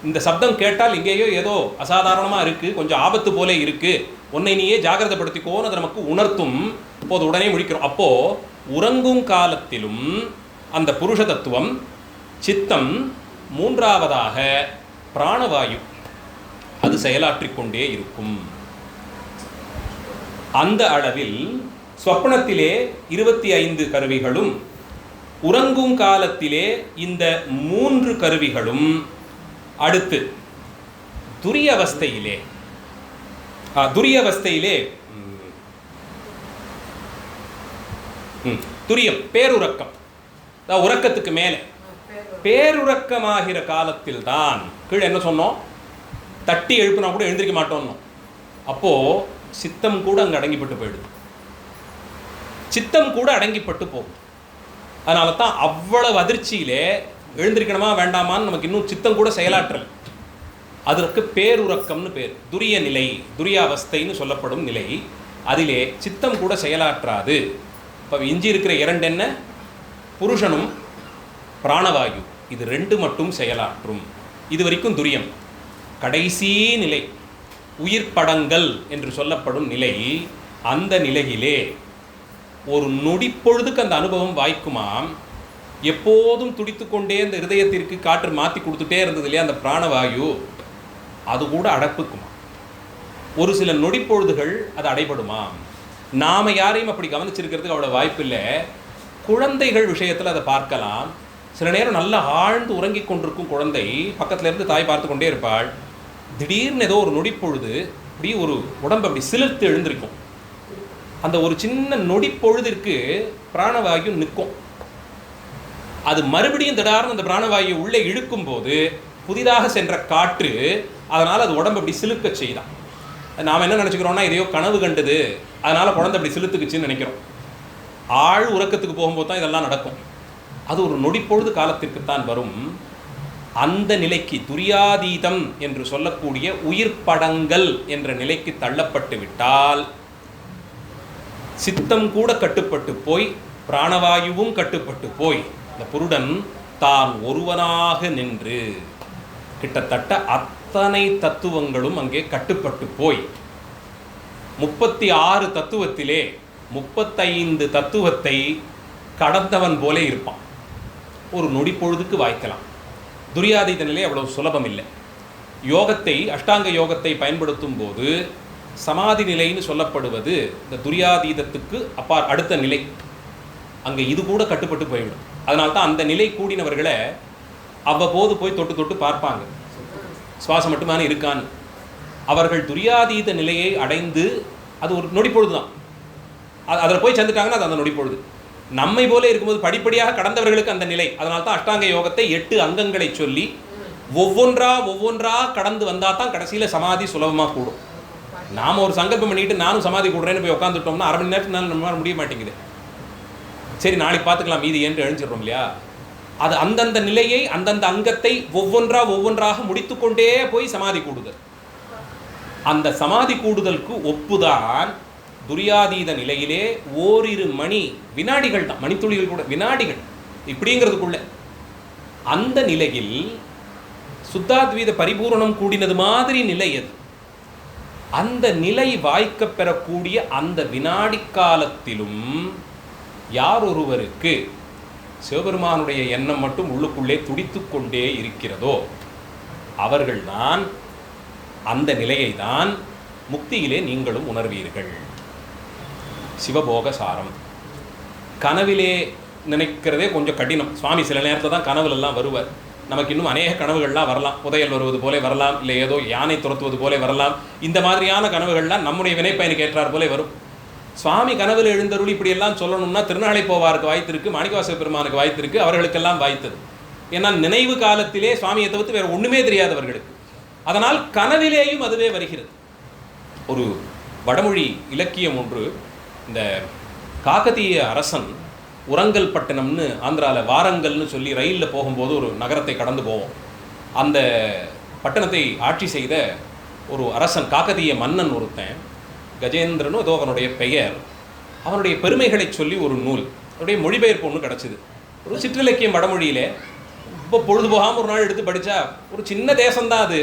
இந்த சப்தம் கேட்டால் இங்கேயோ ஏதோ அசாதாரணமாக இருக்குது, கொஞ்சம் ஆபத்து போலே இருக்குது, உன்னை நீயே ஜாகிரதைப்படுத்திக்கோன்னு அதை நமக்கு உணர்த்தும். இப்போது உடனே முழிக்கிறோம். அப்போது உறங்கும் காலத்திலும் அந்த புருஷ தத்துவம், சித்தம், மூன்றாவதாக பிராணவாயு அது செயலாற்றிக்கொண்டே இருக்கும். அந்த அளவில் சொப்பனத்திலே 25 கருவிகளும், உறங்கும் காலத்திலே இந்த 3 கருவிகளும், அடுத்து துரியவஸ்தையிலே துரியம் பேருறக்கம், உறக்கத்துக்கு மேலே பேருறக்கமாகிற காலத்தில் தான், கீழே என்ன சொன்னோம், தட்டி எழுப்புனா கூட எழுந்திருக்க மாட்டோம். அப்போ சித்தம் கூட அங்கே அடங்கிப்பட்டு போயிடுது, சித்தம் கூட அடங்கிப்பட்டு போகும். அதனால தான் அவ்வளவு அதிர்ச்சியிலே எழுந்திருக்கணுமா வேண்டாமான்னு நமக்கு இன்னும் சித்தம் கூட செயலாற்றல். அதற்கு பேருறக்கம்னு பேர், துரிய நிலை, துரியாவஸ்தைன்னு சொல்லப்படும் நிலை. அதிலே சித்தம் கூட செயலாற்றாது. இப்போ இஞ்சி இருக்கிற 2 என்ன, புருஷனும் பிராணவாயு, இது 2 மட்டும் செயலாற்றும். இது வரைக்கும் துரியம். கடைசி நிலை உயிர் படங்கள் என்று சொல்லப்படும் நிலை. அந்த நிலையிலே ஒரு நொடிப்பொழுதுக்கு அந்த அனுபவம் வாய்க்குமாம். எப்போதும் துடித்து கொண்டே அந்த இருதயத்திற்கு காற்று மாற்றி கொடுத்துட்டே இருந்தது இல்லையா அந்த பிராணவாயு, அது கூட அடப்புக்குமா. ஒரு சில நொடிப்பொழுதுகள் அது அடைபடுமா. நாம் யாரையும் அப்படி கவனிச்சிருக்கிறதுக்கு அவ்வளோ வாய்ப்பு இல்லை. குழந்தைகள் விஷயத்தில் அதை பார்க்கலாம். சில நேரம் நல்லா ஆழ்ந்து உறங்கி கொண்டிருக்கும் குழந்தை பக்கத்தில் இருந்து தாய் பார்த்து கொண்டே இருப்பாள். திடீர்னு ஏதோ ஒரு நொடிப்பொழுது அப்படி ஒரு உடம்பு அப்படி சிலிர்த்து எழுந்திருக்கும். அந்த ஒரு சின்ன நொடிப்பொழுதிற்கு பிராணவாயு நிற்கும். அது மறுபடியும் திடார்னு அந்த பிராணவாயு உள்ளே இழுக்கும் போது புதிதாக சென்ற காற்று அதனால் அது உடம்பு அப்படி சிலுக்க செய்தான். நாம் என்ன நினச்சிக்கிறோம்னா, இதையோ கனவு கண்டது அதனால் குழந்தை அப்படி சிலுத்துக்குச்சின்னு நினைக்கிறோம். ஆழ் உறக்கத்துக்கு போகும்போது தான் இதெல்லாம் நடக்கும். அது ஒரு நொடிப்பொழுது காலத்திற்குத்தான் வரும். அந்த நிலைக்கு துரியாதீதம் என்று சொல்லக்கூடிய உயிர் படங்கள் என்ற நிலைக்கு தள்ளப்பட்டு விட்டால் சித்தம் கூட கட்டுப்பட்டு போய் பிராணவாயுவும் கட்டுப்பட்டு போய் இந்த புருடன் தான் ஒருவனாக நின்று கிட்டத்தட்ட அத்தனை தத்துவங்களும் அங்கே கட்டுப்பட்டு போய் 36 தத்துவத்திலே 35 தத்துவத்தை கடந்தவன் போலே இருப்பான். ஒரு நொடி பொழுதுக்கு வாய்க்கலாம். துரியாதீத நிலை அவ்வளவு சுலபம் இல்லை. யோகத்தை, அஷ்டாங்க யோகத்தை பயன்படுத்தும் போது சமாதி நிலைன்னு சொல்லப்படுவது இந்த துரியாதீதத்துக்கு அடுத்த நிலை. அங்கே இது கூட கட்டுப்பட்டு போய்விடும். அதனால தான் அந்த நிலை கூடினவர்களை அவ்வப்போது போய் தொட்டு தொட்டு பார்ப்பாங்க, சுவாசம் மட்டுமான இருக்கான்னு. அவர்கள் துரியாதீத நிலையை அடைந்து, அது ஒரு நொடிப்பொழுது தான், அதில் போய் சேர்ந்துட்டாங்கன்னா அது அந்த நொடிப்பொழுது. நம்மை போல இருக்கும்போது படிப்படியாக கடந்தவர்களுக்கு அந்த நிலை. அதனால தான் அஷ்டாங்க யோகத்தை 8 அங்கங்களை சொல்லி ஒவ்வொன்றா கடந்து வந்தால் தான் கடைசியில் சமாதி சுலபமாக கூடும். நாம் ஒரு சங்கல்பம் பண்ணிட்டு நானும் சமாதி கூடுறேன்னு போய் உட்காந்துட்டோம்னா அரை மணி நேரத்துனால நம்மளால் முடிய மாட்டேங்குது. சரி நாளைக்கு பார்த்துக்கலாம் மீதி என்று எழுஞ்சிடுறோம் இல்லையா. அது அந்தந்த நிலையை, அந்தந்த அங்கத்தை ஒவ்வொன்றாக முடித்துக்கொண்டே போய் சமாதி கூடுதல். அந்த சமாதி கூடுதலுக்கு ஒப்புதான் துரியாதீத நிலையிலே ஓரிரு வினாடிகள் தான், மணித்துளிகள் கூட வினாடிகள் இப்படிங்கிறதுக்குள்ள அந்த நிலையில் சுத்தாத்வீத பரிபூரணம் கூடினது மாதிரி நிலை அது. அந்த நிலை வாய்க்க பெறக்கூடிய அந்த வினாடி காலத்திலும் யார் ஒருவருக்கு சிவபெருமானுடைய எண்ணம் மட்டும் உள்ளுக்குள்ளே துடித்து கொண்டே இருக்கிறதோ அவர்கள்தான் அந்த நிலையை தான் முக்தியிலே நீங்களும் உணர்வீர்கள். சிவபோக சாரம். கனவிலே நினைக்கிறதே கொஞ்சம் கடினம். சுவாமி சில நேரத்தில் தான் கனவுலெல்லாம் வருவார். நமக்கு இன்னும் அநேக கனவுகள்லாம் வரலாம். புதையல் வருவது போல வரலாம், இல்லை ஏதோ யானை துரத்துவது போல வரலாம். இந்த மாதிரியான கனவுகள்லாம் நம்முடைய வினைப்பயனுக்கு ஏற்றார் போல வரும். சுவாமி கனவில் எழுந்தருள் இப்படியெல்லாம் சொல்லணும்னா திருநாளை போவாருக்கு வாய்த்திருக்கு, மாணிக்கவாசக பெருமானுக்கு வாய்த்திருக்கு, அவர்களுக்கெல்லாம் வாய்த்தது. ஏன்னா நினைவு காலத்திலே சுவாமியை தவிர்த்து வேறு ஒன்றுமே தெரியாதவர்களுக்கு. அதனால் கனவிலேயும் அதுவே வருகிறது. ஒரு வடமொழி இலக்கியம் ஒன்று, இந்த காக்கதீய அரசன் உரங்கல் பட்டணம்னு ஆந்திராவில் வாரங்கல்னு சொல்லி ரயிலில் போகும்போது ஒரு நகரத்தை கடந்து போவோம். அந்த பட்டணத்தை ஆட்சி செய்த ஒரு அரசன், காக்கதீய மன்னன் ஒருத்தன், கஜேந்திரனும் ஏதோ அவனுடைய பெயர். அவனுடைய பெருமைகளை சொல்லி ஒரு நூல், அவருடைய மொழிபெயர்ப்பு ஒன்று கிடச்சிது. ஒரு சிற்றிலக்கியம் வடமொழியிலே. இப்போ பொழுதுபோகாமல் ஒரு நாள் எடுத்து படித்தா, ஒரு சின்ன தேசம்தான் அது.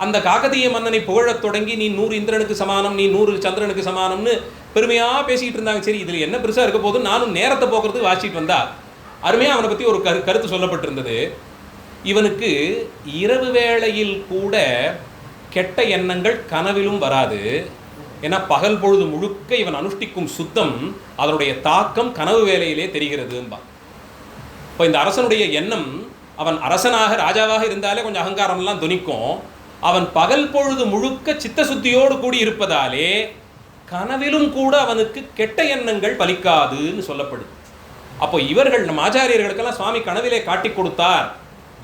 அந்த காக்கதீய மன்னனை புகழத் தொடங்கி நீ 100 இந்திரனுக்கு சமானம், நீ 100 சந்திரனுக்கு சமானம்னு பெருமையாக பேசிக்கிட்டு இருந்தாங்க. சரி, இதில் என்ன பெருசாக இருக்க போது, நானும் நேரத்தை போக்குறதுக்கு வாசிட்டு வந்தா அருமையாக அவனை பற்றி ஒரு கருத்து சொல்லப்பட்டிருந்தது. இவனுக்கு இரவு வேளையில் கூட கெட்ட எண்ணங்கள் கனவிலும் வராது. ஏன்னா பகல் பொழுது முழுக்க இவன் அனுஷ்டிக்கும் சுத்தம், அதனுடைய தாக்கம் கனவு வேலையிலே தெரிகிறதும்பா. இப்போ இந்த அரசனுடைய எண்ணம், அவன் அரசனாக ராஜாவாக இருந்தாலே கொஞ்சம் அகங்காரம்லாம் துணிக்கும். அவன் பகல் பொழுது முழுக்க சித்த சுத்தியோடு கூடி இருப்பதாலே கனவிலும் கூட அவனுக்கு கெட்ட எண்ணங்கள் பலிக்காதுன்னு சொல்லப்படுது. அப்போ இவர்கள் நம்ம ஆச்சாரியர்களுக்கெல்லாம் சுவாமி கனவிலே காட்டி கொடுத்தார்,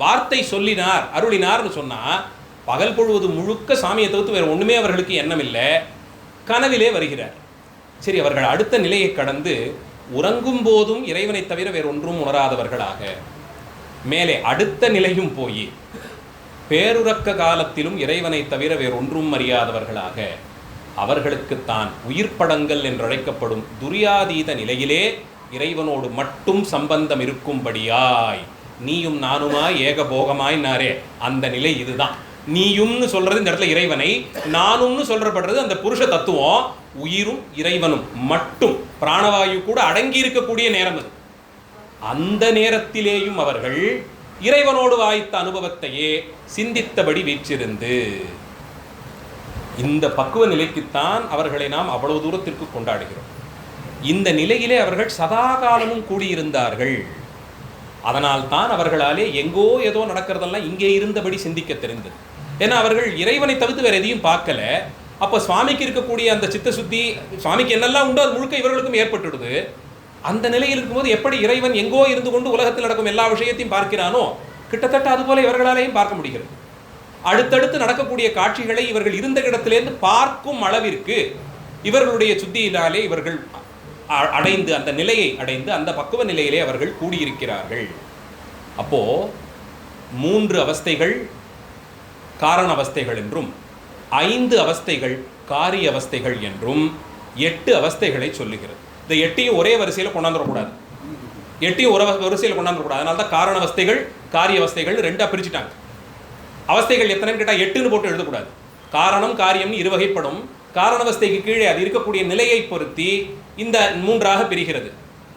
வார்த்தை சொல்லினார், அருளினார்னு சொன்னால் பகல் பொழுது முழுக்க சாமியை தவிர்த்து வேறு ஒன்றுமே அவர்களுக்கு எண்ணம் இல்லை, கனவிலே வருகிறார். சரி, அவர்கள் அடுத்த நிலையை கடந்து உறங்கும் போதும் இறைவனை தவிர வேறு ஒன்றும் உணராதவர்களாக மேலே அடுத்த நிலையும் போய் பேருறக்க காலத்திலும் இறைவனை தவிர வேறு ஒன்றும் அறியாதவர்களாக அவர்களுக்குத்தான் உயிர்ப்படங்கள் என்றழைக்கப்படும் துரியாதீத நிலையிலே இறைவனோடு மட்டும் சம்பந்தம் இருக்கும்படியாய் நீயும் நானுமாய் ஏகபோகமாய் நாரே, அந்த நிலை இதுதான். நீயும்னு சொல்றது இந்த இடத்துல இறைவனை, நானும்னு சொல்றப்படுறது அந்த புருஷ தத்துவம். உயிரும் இறைவனும் மட்டும், பிராணவாயு கூட அடங்கி இருக்கக்கூடிய நேரம் அது. அந்த நேரத்திலேயும் அவர்கள் இறைவனோடு வாய்த்த அனுபவத்தையே சிந்தித்தபடி வீற்றிருந்து, இந்த பக்குவ நிலைக்குத்தான் அவர்களை நாம் அவ்வளவு தூரத்திற்கு கொண்டாடுகிறோம். இந்த நிலையிலே அவர்கள் சதா காலமும் கூடியிருந்தார்கள். அதனால் தான் அவர்களாலே எங்கோ ஏதோ நடக்கிறதெல்லாம் இங்கே இருந்தபடி சிந்திக்க தெரிந்தது. ஏன்னா அவர்கள் இறைவனை தவிர்த்து வேறு எதையும் பார்க்கல. அப்போ சுவாமிக்கு இருக்கக்கூடிய அந்த சித்த சுத்தி, சுவாமிக்கு என்னெல்லாம் உண்டோ அது முழுக்க இவர்களுக்கும் ஏற்பட்டுடுது. அந்த நிலையில் இருக்கும்போது எப்படி இறைவன் எங்கோ இருந்து கொண்டு உலகத்தில் நடக்கும் எல்லா விஷயத்தையும் பார்க்கிறானோ, கிட்டத்தட்ட அதுபோல இவர்களாலேயும் பார்க்க முடிகிறது. அடுத்தடுத்து நடக்கக்கூடிய காட்சிகளை இவர்கள் இருந்த இடத்திலேருந்து பார்க்கும் அளவிற்கு இவர்களுடைய சுத்தியினாலே இவர்கள் அடைந்து, அந்த நிலையை அடைந்து, அந்த பக்குவ நிலையிலே அவர்கள் கூடியிருக்கிறார்கள். அப்போ 3 அவஸ்தைகள் காரண அவஸ்தைகள் என்றும் 5 அவஸ்தைகள் காரிய அவஸ்தைகள் என்றும் 8 அவஸ்தைகளை சொல்லுகிறது. இந்த 8ஐயும் ஒரே வரிசையில் கொண்டாந்துடக்கூடாது, 8ஐயும் ஒரு வரிசையில் கொண்டாந்துடக்கூடாது. அதனால தான் காரண அவஸ்தைகள் காரிய அவஸ்தைகள் 2ஆக பிரிச்சுட்டாங்க. அவஸ்தைகள் எத்தனைன்னு கேட்டால் 8ன்னு போட்டு எழுதக்கூடாது. காரணம் காரியம்னு 2 வகைப்படும். காரணவஸ்தைக்கு கீழே அது இருக்கக்கூடிய நிலையை பொருத்தி இந்த 3ஆக பிரிகிறது.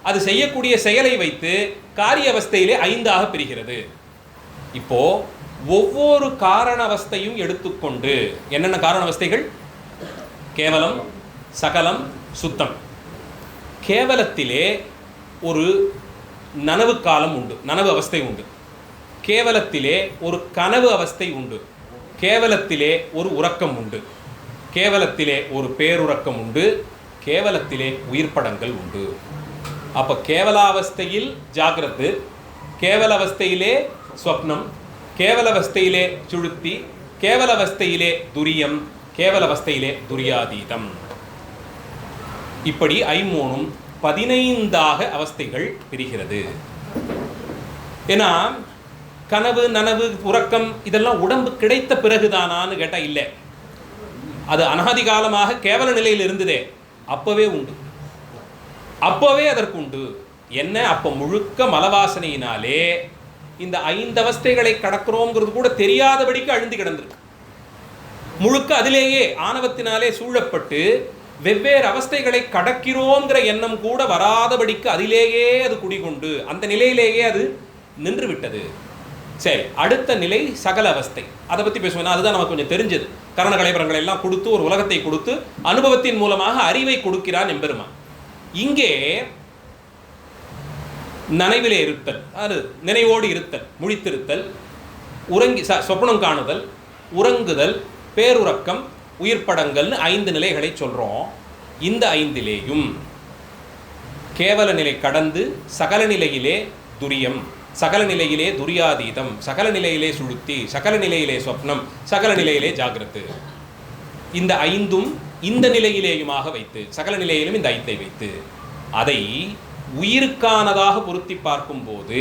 அது செய்யக்கூடிய செயலை வைத்து காரிய அவஸ்தையிலே 5ஆக பிரிகிறது. இப்போ ஒவ்வொரு காரண அவஸ்தையும் எடுத்துக்கொண்டு, என்னென்ன காரண அவஸ்தைகள்? கேவலம், சகலம், சுத்தம். கேவலத்திலே ஒரு நனவு காலம் உண்டு, நனவு அவஸ்தை உண்டு. கேவலத்திலே ஒரு கனவு அவஸ்தை உண்டு. கேவலத்திலே ஒரு உறக்கம் உண்டு. கேவலத்திலே ஒரு பேருறக்கம் உண்டு. கேவலத்திலே உயிர்ப்படங்கள் உண்டு. அப்போ கேவலாவஸ்தையில் ஜாகிரத்து, கேவலாவஸ்தையிலே ஸ்வப்னம், கேவலாவஸ்தையிலே சுழுத்தி, கேவலாவஸ்தையிலே துரியம், கேவலாவஸ்தையிலே துரியாதீதம். இப்படி 15ஆக அவஸ்தைகள் பிரிகிறது. ஏன்னா கனவு, நனவு, உறக்கம் இதெல்லாம் உடம்பு கிடைத்த பிறகுதானான்னு கேட்டால் இல்லை. அது அனாதி காலமாக கேவல நிலையில் இருந்ததே, அப்பவே உண்டு, அப்பவே அதற்கு உண்டு. என்ன? அப்போ முழுக்க மலவாசனையினாலே இந்த 5 அவஸ்தைகளை கடக்கிறோங்கிறது கூட தெரியாதபடிக்கு அழுந்தி கிடந்திருக்கு. முழுக்க அதிலேயே ஆணவத்தினாலே சூழப்பட்டு வெவ்வேறு அவஸ்தைகளை கடக்கிறோங்கிற எண்ணம் கூட வராதபடிக்கு அதிலேயே அது குடிகொண்டு அந்த நிலையிலேயே அது நின்று விட்டது. சரி, அடுத்த நிலை சகல அவஸ்தை. அதை பற்றி பேசுவேன்னா அதுதான் நமக்கு கொஞ்சம் தெரிஞ்சது. கரண கலைபரங்களை எல்லாம் கொடுத்து ஒரு உலகத்தை கொடுத்து அனுபவத்தின் மூலமாக அறிவை கொடுக்கிறான் எம்பெருமான். இங்கே நனைவிலே இருத்தல், அது நினைவோடு இருத்தல், முழித்திருத்தல், உறங்கி சொப்பனம் காணுதல், உறங்குதல், பேருறக்கம், உயிர்ப்படங்கள்னு 5 நிலைகளை சொல்கிறோம். இந்த 5லேயும் கேவல நிலை கடந்து சகல நிலையிலே துரியம், சகல நிலையிலே துரியாதீதம், சகல நிலையிலே சுழுத்தி, சகல நிலையிலே சொப்னம், சகல நிலையிலே ஜாகிரத்து, இந்த 5ம் இந்த நிலையிலேயுமாக வைத்து, சகல நிலையிலும் இந்த 5ஐ வைத்து அதை உயிருக்கானதாக பொருத்தி பார்க்கும்போது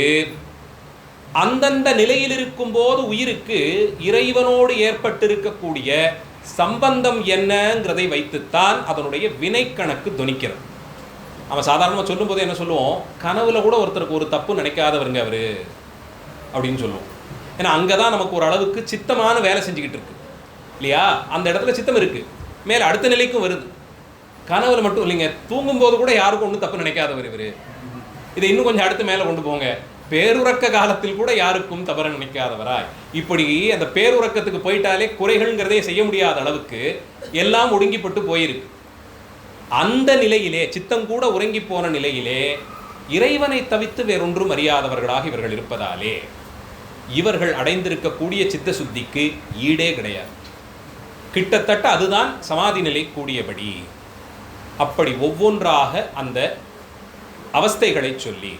அந்தந்த நிலையில் இருக்கும்போது உயிருக்கு இறைவனோடு ஏற்பட்டிருக்கக்கூடிய சம்பந்தம் என்னங்கிறதை வைத்துத்தான் அதனுடைய வினை கணக்கு துணிக்கிறது. அவன் சாதாரணமாக சொல்லும்போது என்ன சொல்லுவோம், கனவுல கூட ஒருத்தருக்கு ஒரு தப்பு நினைக்காதவருங்க அவரு அப்படின்னு சொல்லுவோம். ஏன்னா அங்கே தான் நமக்கு ஒரு அளவுக்கு சித்தமான வேலை செஞ்சுக்கிட்டு இருக்கு இல்லையா? அந்த இடத்துல சித்தம் இருக்குது, மேலே அடுத்த நிலைக்கும் வருது. கனவுல மட்டும் இல்லைங்க, தூங்கும்போது கூட யாருக்கும் ஒன்றும் தப்பு நினைக்காதவர் இவர். இதை இன்னும் கொஞ்சம் அடுத்து மேலே கொண்டு போங்க, பேருறக்க காலத்தில் கூட யாருக்கும் தவற நினைக்காதவராய். இப்படி அந்த பேருறக்கத்துக்கு போயிட்டாலே குறைகள்ங்கிறதே செய்ய முடியாத அளவுக்கு எல்லாம் ஒடுங்கிப்பட்டு போயிருக்கு. அந்த நிலையிலே, சித்தம் கூட உறங்கி போன நிலையிலே இறைவனை தவித்து வேறொன்றும் அறியாதவர்களாக இவர்கள் இருப்பதாலே இவர்கள் அடைந்திருக்கக்கூடிய சித்த சுத்திக்கு ஈடே கிடையாது. கிட்டத்தட்ட அதுதான் சமாதி நிலை கூடியபடி. அப்படி ஒவ்வொன்றாக அந்த அவஸ்தைகளை சொல்லி,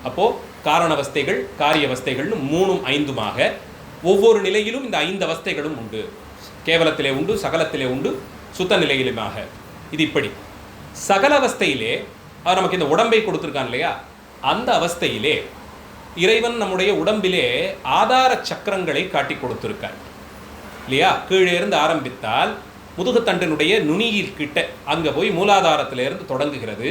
அப்போ காரணவஸ்தைகள், காரியவஸ்தைகள்னு 3ம் 5மாக ஒவ்வொரு நிலையிலும் இந்த 5 அவஸ்தைகளும் உண்டு. கேவலத்திலே உண்டு, சகலத்திலே உண்டு, சுத்த நிலையிலுமாக. இது இப்படி சகல அவஸ்தையிலே அவர் நமக்கு இந்த உடம்பை கொடுத்துருக்கான் இல்லையா, அந்த அவஸ்தையிலே இறைவன் நம்முடைய உடம்பிலே ஆதார சக்கரங்களை காட்டி கொடுத்துருக்கார் இல்லையா? கீழே இருந்து ஆரம்பித்தால் முதுகுத்தண்டினுடைய நுனியில் கிட்ட அங்கே போய் மூலாதாரத்திலிருந்து தொடங்குகிறது.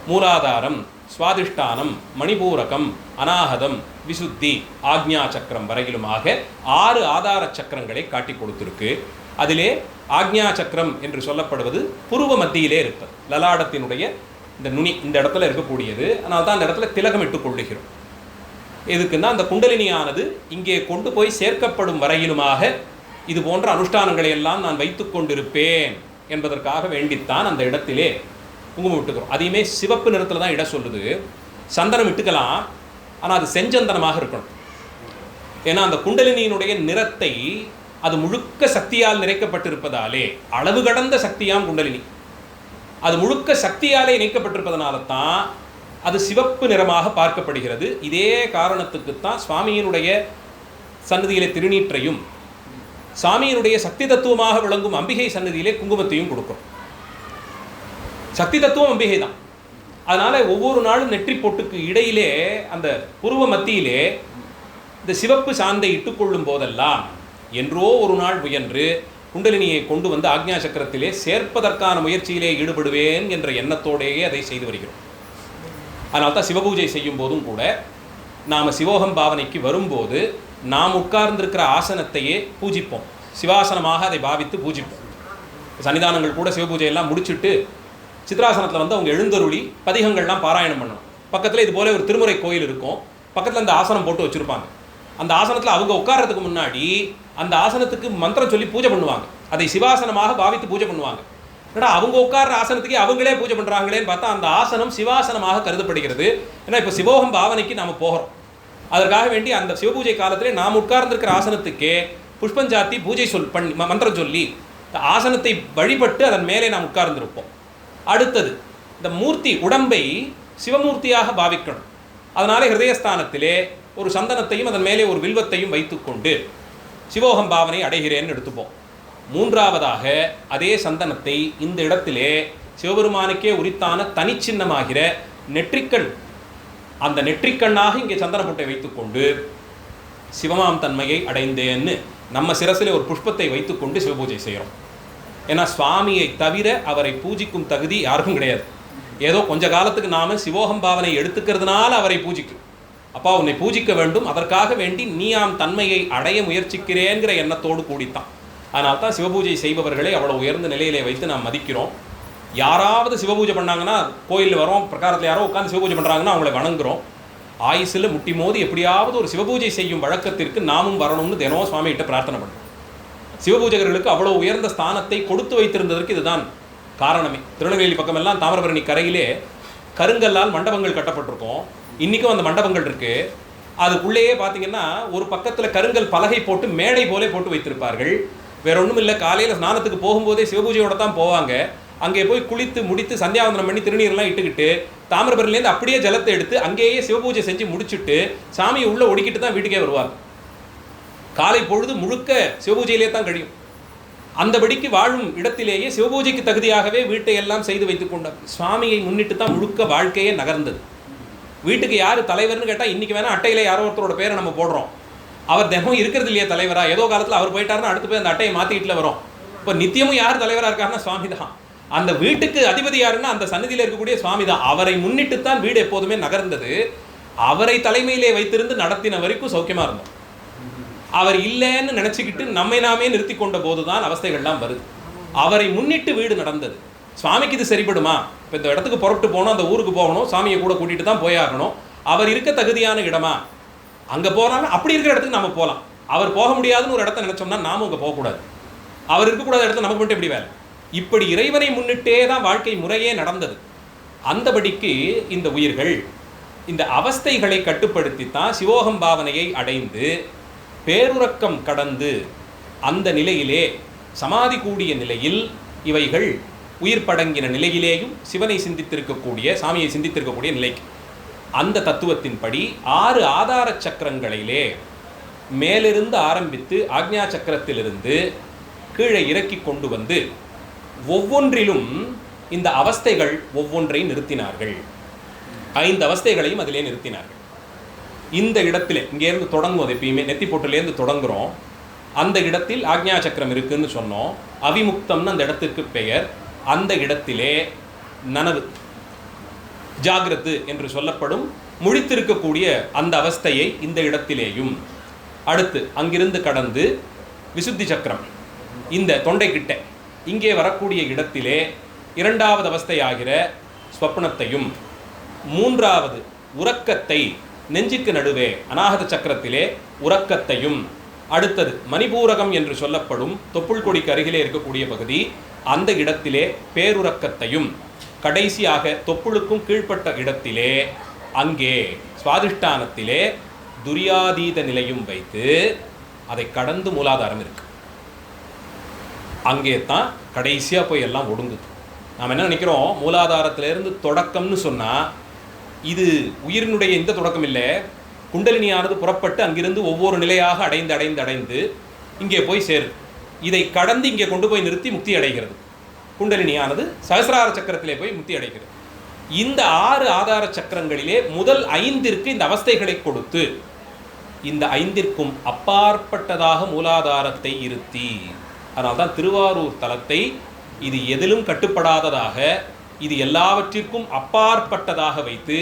மூலாதாரம், சுவாதிஷ்டானம், மணிபூரகம், அநாகதம், விசுத்தி, ஆக்ஞா சக்கரம் வரையிலுமாக 6 ஆதார சக்கரங்களை காட்டி கொடுத்துருக்கு. அதிலே ஆக்ஞா சக்கரம் என்று சொல்லப்படுவது புருவ மத்தியிலே இருப்பது, லலாடத்தினுடைய இந்த நுனி இந்த இடத்துல இருக்கக்கூடியது. அதனால தான் அந்த இடத்துல திலகம் இட்டு கொள்ளுகிறோம். எதுக்குன்னா அந்த குண்டலினியானது இங்கே கொண்டு போய் சேர்க்கப்படும் வரையிலுமாக இது போன்ற அனுஷ்டானங்களை எல்லாம் நான் வைத்து கொண்டிருப்பேன் என்பதற்காக வேண்டித்தான் அந்த இடத்திலே குங்குமம் விட்டுக்கிறோம். அதையுமே சிவப்பு நிறத்தில் தான் இட சொல்லுது. சந்தனம் இட்டுக்கலாம், ஆனால் அது செஞ்சந்தனமாக இருக்கணும். ஏன்னா அந்த குண்டலினியினுடைய நிறத்தை அது முழுக்க சக்தியால் நிறைக்கப்பட்டிருப்பதாலே, அளவு கடந்த சக்தியாம் குண்டலினி, அது முழுக்க சக்தியாலே இணைக்கப்பட்டிருப்பதனால தான் அது சிவப்பு நிறமாக பார்க்கப்படுகிறது. இதே காரணத்துக்குத்தான் சுவாமியினுடைய சன்னதியிலே திருநீற்றையும் சாமியினுடைய சக்தி தத்துவமாக விளங்கும் அம்பிகை சன்னதியிலே குங்குமத்தையும் கொடுக்கும். சக்தி தத்துவம் அம்பிகை தான். அதனால ஒவ்வொரு நாளும் நெற்றி பொட்டுக்கு இடையிலே அந்த புருவ மத்தியிலே இந்த சிவப்பு சாந்தை இட்டுக்கொள்ளும் போதெல்லாம் என்றோ ஒரு நாள் முயன்று குண்டலினியை கொண்டு வந்து ஆக்ஞா சக்கரத்திலே சேர்ப்பதற்கான முயற்சியிலே ஈடுபடுவேன் என்ற எண்ணத்தோடையே அதை செய்து வருகிறோம். அதனால தான் சிவபூஜை செய்யும் போதும் கூட நாம் சிவோகம் பாவனைக்கு வரும்போது நாம் உட்கார்ந்திருக்கிற ஆசனத்தையே பூஜிப்போம், சிவாசனமாக அதை பாவித்து பூஜிப்போம். சன்னிதானங்கள் கூட சிவபூஜையெல்லாம் முடிச்சுட்டு சித்ராசனத்தில் வந்து அவங்க எழுந்தருளி பதிகங்கள்லாம் பாராயணம் பண்ணணும். பக்கத்தில் இது போல ஒரு திருமுறை கோயில் இருக்கும், பக்கத்தில் அந்த ஆசனம் போட்டு வச்சுருப்பாங்க. அந்த ஆசனத்தில் அவங்க உட்கார்றதுக்கு முன்னாடி அந்த ஆசனத்துக்கு மந்திரம் சொல்லி பூஜை பண்ணுவாங்க, அதை சிவாசனமாக பாவித்து பூஜை பண்ணுவாங்க. ஏன்னா அவங்க உட்கார்ற ஆசனத்துக்கே அவங்களே பூஜை பண்ணுறாங்களேன்னு பார்த்தா அந்த ஆசனம் சிவாசனமாக கருதப்படுகிறது. ஏன்னா இப்போ சிவோகம் பாவனைக்கு நாம் போகிறோம், அதற்காக வேண்டி அந்த சிவபூஜை காலத்திலே நாம் உட்கார்ந்துருக்கிற ஆசனத்துக்கே புஷ்பஞ்சாத்தி பூஜை பண்ணி மந்திரம் சொல்லி ஆசனத்தை வழிபட்டு அதன் மேலே நாம் உட்கார்ந்துருப்போம். அடுத்தது இந்த மூர்த்தி உடம்பை சிவமூர்த்தியாக பாவிக்கணும். அதனால ஹிருதயஸ்தானத்திலே ஒரு சந்தனத்தையும் அதன் மேலே ஒரு வில்வத்தையும் வைத்துக்கொண்டு சிவோகம் பாவனை அடைகிறேன்னு எடுத்துப்போம். மூன்றாவதாக அதே சந்தனத்தை இந்த இடத்திலே சிவபெருமானுக்கே உரித்தான தனிச்சின்னமாகிற நெற்றிக்கண், அந்த நெற்றிக்கண்ணாக இங்கே சந்தனப்பொட்டை வைத்துக்கொண்டு சிவமாம் தன்மையை அடைந்தேன்னு நம்ம சிரசில் ஒரு புஷ்பத்தை வைத்துக்கொண்டு சிவபூஜை செய்கிறோம். ஏன்னா சுவாமியை தவிர அவரை பூஜிக்கும் தகுதி யாருக்கும் கிடையாது. ஏதோ கொஞ்ச காலத்துக்கு நாம சிவோகம் பாவனை எடுத்துக்கிறதுனால அவரை பூஜிக்கும். அப்பா உன்னை பூஜிக்க வேண்டும், அதற்காக வேண்டி நீயாம் தன்மையை அடைய முயற்சிக்கிறேங்கிற எண்ணத்தோடு கூடித்தான். அதனால தான் சிவபூஜை செய்பவர்களை அவ்வளோ உயர்ந்த நிலையிலே வைத்து நாம் மதிக்கிறோம். யாராவது சிவபூஜை பண்ணாங்கன்னா கோயிலில் வரோம், பிரகாரத்தில் யாரோ உட்காந்து சிவபூஜை பண்ணுறாங்கன்னா அவங்களை வணங்குறோம். ஆயுசில் முட்டி மோதி எப்படியாவது ஒரு சிவபூஜை செய்யும் வழக்கத்திற்கு நாமும் வரணும்னு தினம் சுவாமிகிட்ட பிரார்த்தனை பண்ணுறோம். சிவபூஜகர்களுக்கு அவ்வளோ உயர்ந்த ஸ்தானத்தை கொடுத்து வைத்திருந்ததற்கு இதுதான் காரணமே. திருநெல்வேலி பக்கமெல்லாம் தாமிரபரணி கரையிலே கருங்கல்லால் மண்டபங்கள் கட்டப்பட்டிருக்கும். இன்றைக்கும் அந்த மண்டபங்கள் இருக்குது. அதுக்குள்ளேயே பார்த்தீங்கன்னா ஒரு பக்கத்தில் கருங்கல் பலகை போட்டு மேடை போலே போட்டு வைத்திருப்பார்கள். வேற ஒன்றும் இல்லை, காலையில் ஸ்நானத்துக்கு போகும்போதே சிவபூஜையோட தான் போவாங்க. அங்கே போய் குளித்து முடித்து சந்தியாவந்தனம் பண்ணி திருநீரெலாம் இட்டுக்கிட்டு தாமிரபரணிலேருந்து அப்படியே ஜலத்தை எடுத்து அங்கேயே சிவபூஜை செஞ்சு முடிச்சுட்டு சாமியை உள்ளே ஒடிக்கிட்டு தான் வீட்டுக்கே வருவாங்க. காலை பொழுது முழுக்க சிவபூஜையிலே தான் கழியும். அந்தபடிக்கு வாழும் இடத்திலேயே சிவபூஜைக்கு தகுதியாகவே வீட்டை எல்லாம் செய்து வைத்துக் கொண்டார். சுவாமியை முன்னிட்டு தான் முழுக்க வாழ்க்கையே நகர்ந்தது. வீட்டுக்கு யார் தலைவர்னு கேட்டால் இன்றைக்கி வேணால் அட்டையில் யாரோ ஒருத்தரோட பேரை நம்ம போடுறோம். அவர் தினமும் இருக்கிறது இல்லையா தலைவரா? ஏதோ காலத்தில் அவர் போயிட்டாருன்னா அடுத்து போய் அந்த அட்டையை மாற்றிக்கிட்டுல வரும். இப்போ நித்தியமும் யார் தலைவராக இருக்காருன்னா சுவாமி தான். அந்த வீட்டுக்கு அதிபதி யாருன்னா அந்த சன்னதியில் இருக்கக்கூடிய சுவாமி தான். அவரை முன்னிட்டு தான் வீடு எப்போதுமே நகர்ந்தது. அவரை தலைமையிலே வைத்திருந்து நடத்தின வரைக்கும் சௌக்கியமாக இருந்தோம். அவர் இல்லைன்னு நினச்சிக்கிட்டு நம்மை நாமே நிறுத்தி கொண்ட போது தான் அவஸ்தைகள்லாம் வருது. அவரை முன்னிட்டு வீடு நடந்தது. சுவாமிக்கு இது சரிப்படுமா? இப்போ இந்த இடத்துக்கு புறப்பட்டு போகணும், அந்த ஊருக்கு போகணும், சாமியை கூட கூட்டிகிட்டு தான் போயாகணும். அவர் இருக்க தகுதியான இடமா? அங்கே போகிறாலும் அப்படி இருக்கிற இடத்துக்கு நம்ம போகலாம். அவர் போக முடியாதுன்னு ஒரு இடத்த நினச்சோம்னா நாமும் அங்கே போகக்கூடாது. அவர் இருக்கக்கூடாத இடத்துல நமக்கு மட்டும் எப்படி வேலை? இப்படி இறைவனை முன்னிட்டே தான் வாழ்க்கை முறையே நடந்தது. அந்தபடிக்கு இந்த உயிர்கள் இந்த அவஸ்தைகளை கட்டுப்படுத்தி தான் சிவோகம் பாவனையை அடைந்து பேருறக்கம் கடந்து அந்த நிலையிலே சமாதி கூடிய நிலையில் இவைகள் உயிர் படங்கின நிலையிலேயும் சிவனை சிந்தித்திருக்கக்கூடிய சாமியை சிந்தித்திருக்கக்கூடிய நிலைக்கு அந்த தத்துவத்தின்படி 6 ஆதார சக்கரங்களிலே மேலிருந்து ஆரம்பித்து ஆக்ஞா சக்கரத்திலிருந்து கீழே இறக்கி கொண்டு வந்து ஒவ்வொன்றிலும் இந்த அவஸ்தைகள் ஒவ்வொன்றை நிறுத்தினார்கள். 5 அவஸ்தைகளையும் அதிலே நிறுத்தினார்கள். இந்த இடத்திலே இங்கேருந்து தொடங்கும், அது எப்பயுமே நெத்தி போட்டுலேருந்து தொடங்குகிறோம். அந்த இடத்தில் ஆக்ஞா சக்கரம் இருக்குன்னு சொன்னோம். அவிமுக்தம்னு அந்த இடத்துக்கு பெயர். அந்த இடத்திலே நனவு ஜாகிரத்து என்று சொல்லப்படும் முழித்திருக்கக்கூடிய அந்த அவஸ்தையை இந்த இடத்திலேயும், அடுத்து அங்கிருந்து கடந்து விசுத்தி சக்கரம் இந்த தொண்டைக்கிட்ட இங்கே வரக்கூடிய இடத்திலே 2வது அவஸ்தையாகிற ஸ்வப்னத்தையும், 3வது உறக்கத்தை நெஞ்சுக்கு நடுவே அநாகத சக்கரத்திலே உறக்கத்தையும், அடுத்தது மணிபூரகம் என்று சொல்லப்படும் தொப்புள் கொடிக்கு அருகிலே இருக்கக்கூடிய பகுதி அந்த இடத்திலே பேருறக்கத்தையும், கடைசியாக தொப்புளுக்கும் கீழ்ப்பட்ட இடத்திலே அங்கே சுவாதிஷ்டானத்திலே துரியாதீத நிலையும் வைத்து அதை கடந்து மூலாதாரம் இருக்கு. அங்கே தான் கடைசியாக போய் எல்லாம் ஒடுங்குது. நாம் என்ன நினைக்கிறோம், மூலாதாரத்திலேருந்து தொடக்கம்னு சொன்னால் இது உயிரினுடைய இந்த தொடக்கம் இல்லை. குண்டலினியானது புறப்பட்டு அங்கிருந்து ஒவ்வொரு நிலையாக அடைந்து அடைந்து அடைந்து இங்கே போய் சேருது. இதை கடந்து இங்கே கொண்டு போய் நிறுத்தி முக்தி அடைகிறது. குண்டலினியானது சகசிரார சக்கரத்திலே போய் முக்தி அடைகிறது. இந்த 6 ஆதார சக்கரங்களிலே முதல் 5ற்கு இந்த அவஸ்தைகளை கொடுத்து இந்த 5ற்கும் அப்பாற்பட்டதாக மூலாதாரத்தை இருத்தி, அதனால்தான் திருவாரூர் தலத்தை இது எதிலும் கட்டுப்படாததாக, இது எல்லாவற்றிற்கும் அப்பாற்பட்டதாக வைத்து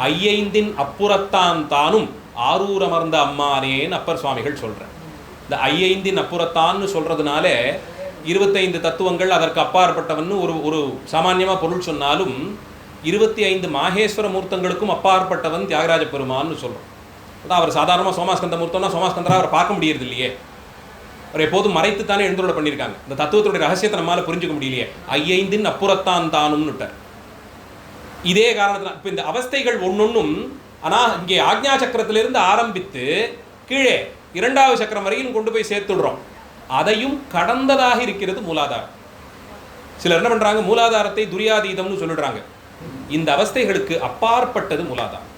ஐயைந்தின் அப்புறத்தான் தானும் ஆரூர் அமர்ந்த அம்மானேன்னு அப்பர் சுவாமிகள் சொல்கிறார். இந்த ஐயைந்தின் அப்புறத்தான்னு சொல்கிறதுனால 25 தத்துவங்கள் அதற்கு அப்பாற்பட்டவன்னு ஒரு சாமான்யமாக பொருள் சொன்னாலும் 25 மாகேஸ்வர மூர்த்தங்களுக்கும் அப்பாற்பட்டவன் தியாகராஜ பெருமான்னு சொல்கிறோம். அதான் அவர் சாதாரணமாக சோமாஸ்கந்த மூர்த்தம்னா சோமாஸ்கந்தராக அவரை பார்க்க முடியறது இல்லையே. அவர் எப்போதும் மறைத்து தானே எழுந்தருள பண்ணியிருக்காங்க. இந்த தத்துவத்துடைய ரகசியத்தை நம்மளால் புரிஞ்சுக்க முடியலையே. ஐயைந்தின் அப்புறத்தான் தானும்னுட்டார். இதே காரணத்தில் இப்போ இந்த அவஸ்தைகள் ஒன்னொன்னும் ஆனால் இங்கே ஆக்ஞா சக்கரத்திலிருந்து ஆரம்பித்து கீழே 2வது சக்கரம் வரையிலும் கொண்டு போய் சேர்த்துடுறோம். அதையும் கடந்ததாக இருக்கிறது மூலாதாரம். சிலர் என்ன பண்ணுறாங்க, மூலாதாரத்தை துரியாதீதம்னு சொல்லிடுறாங்க. இந்த அவஸ்தைகளுக்கு அப்பாற்பட்டது மூலாதாரம்.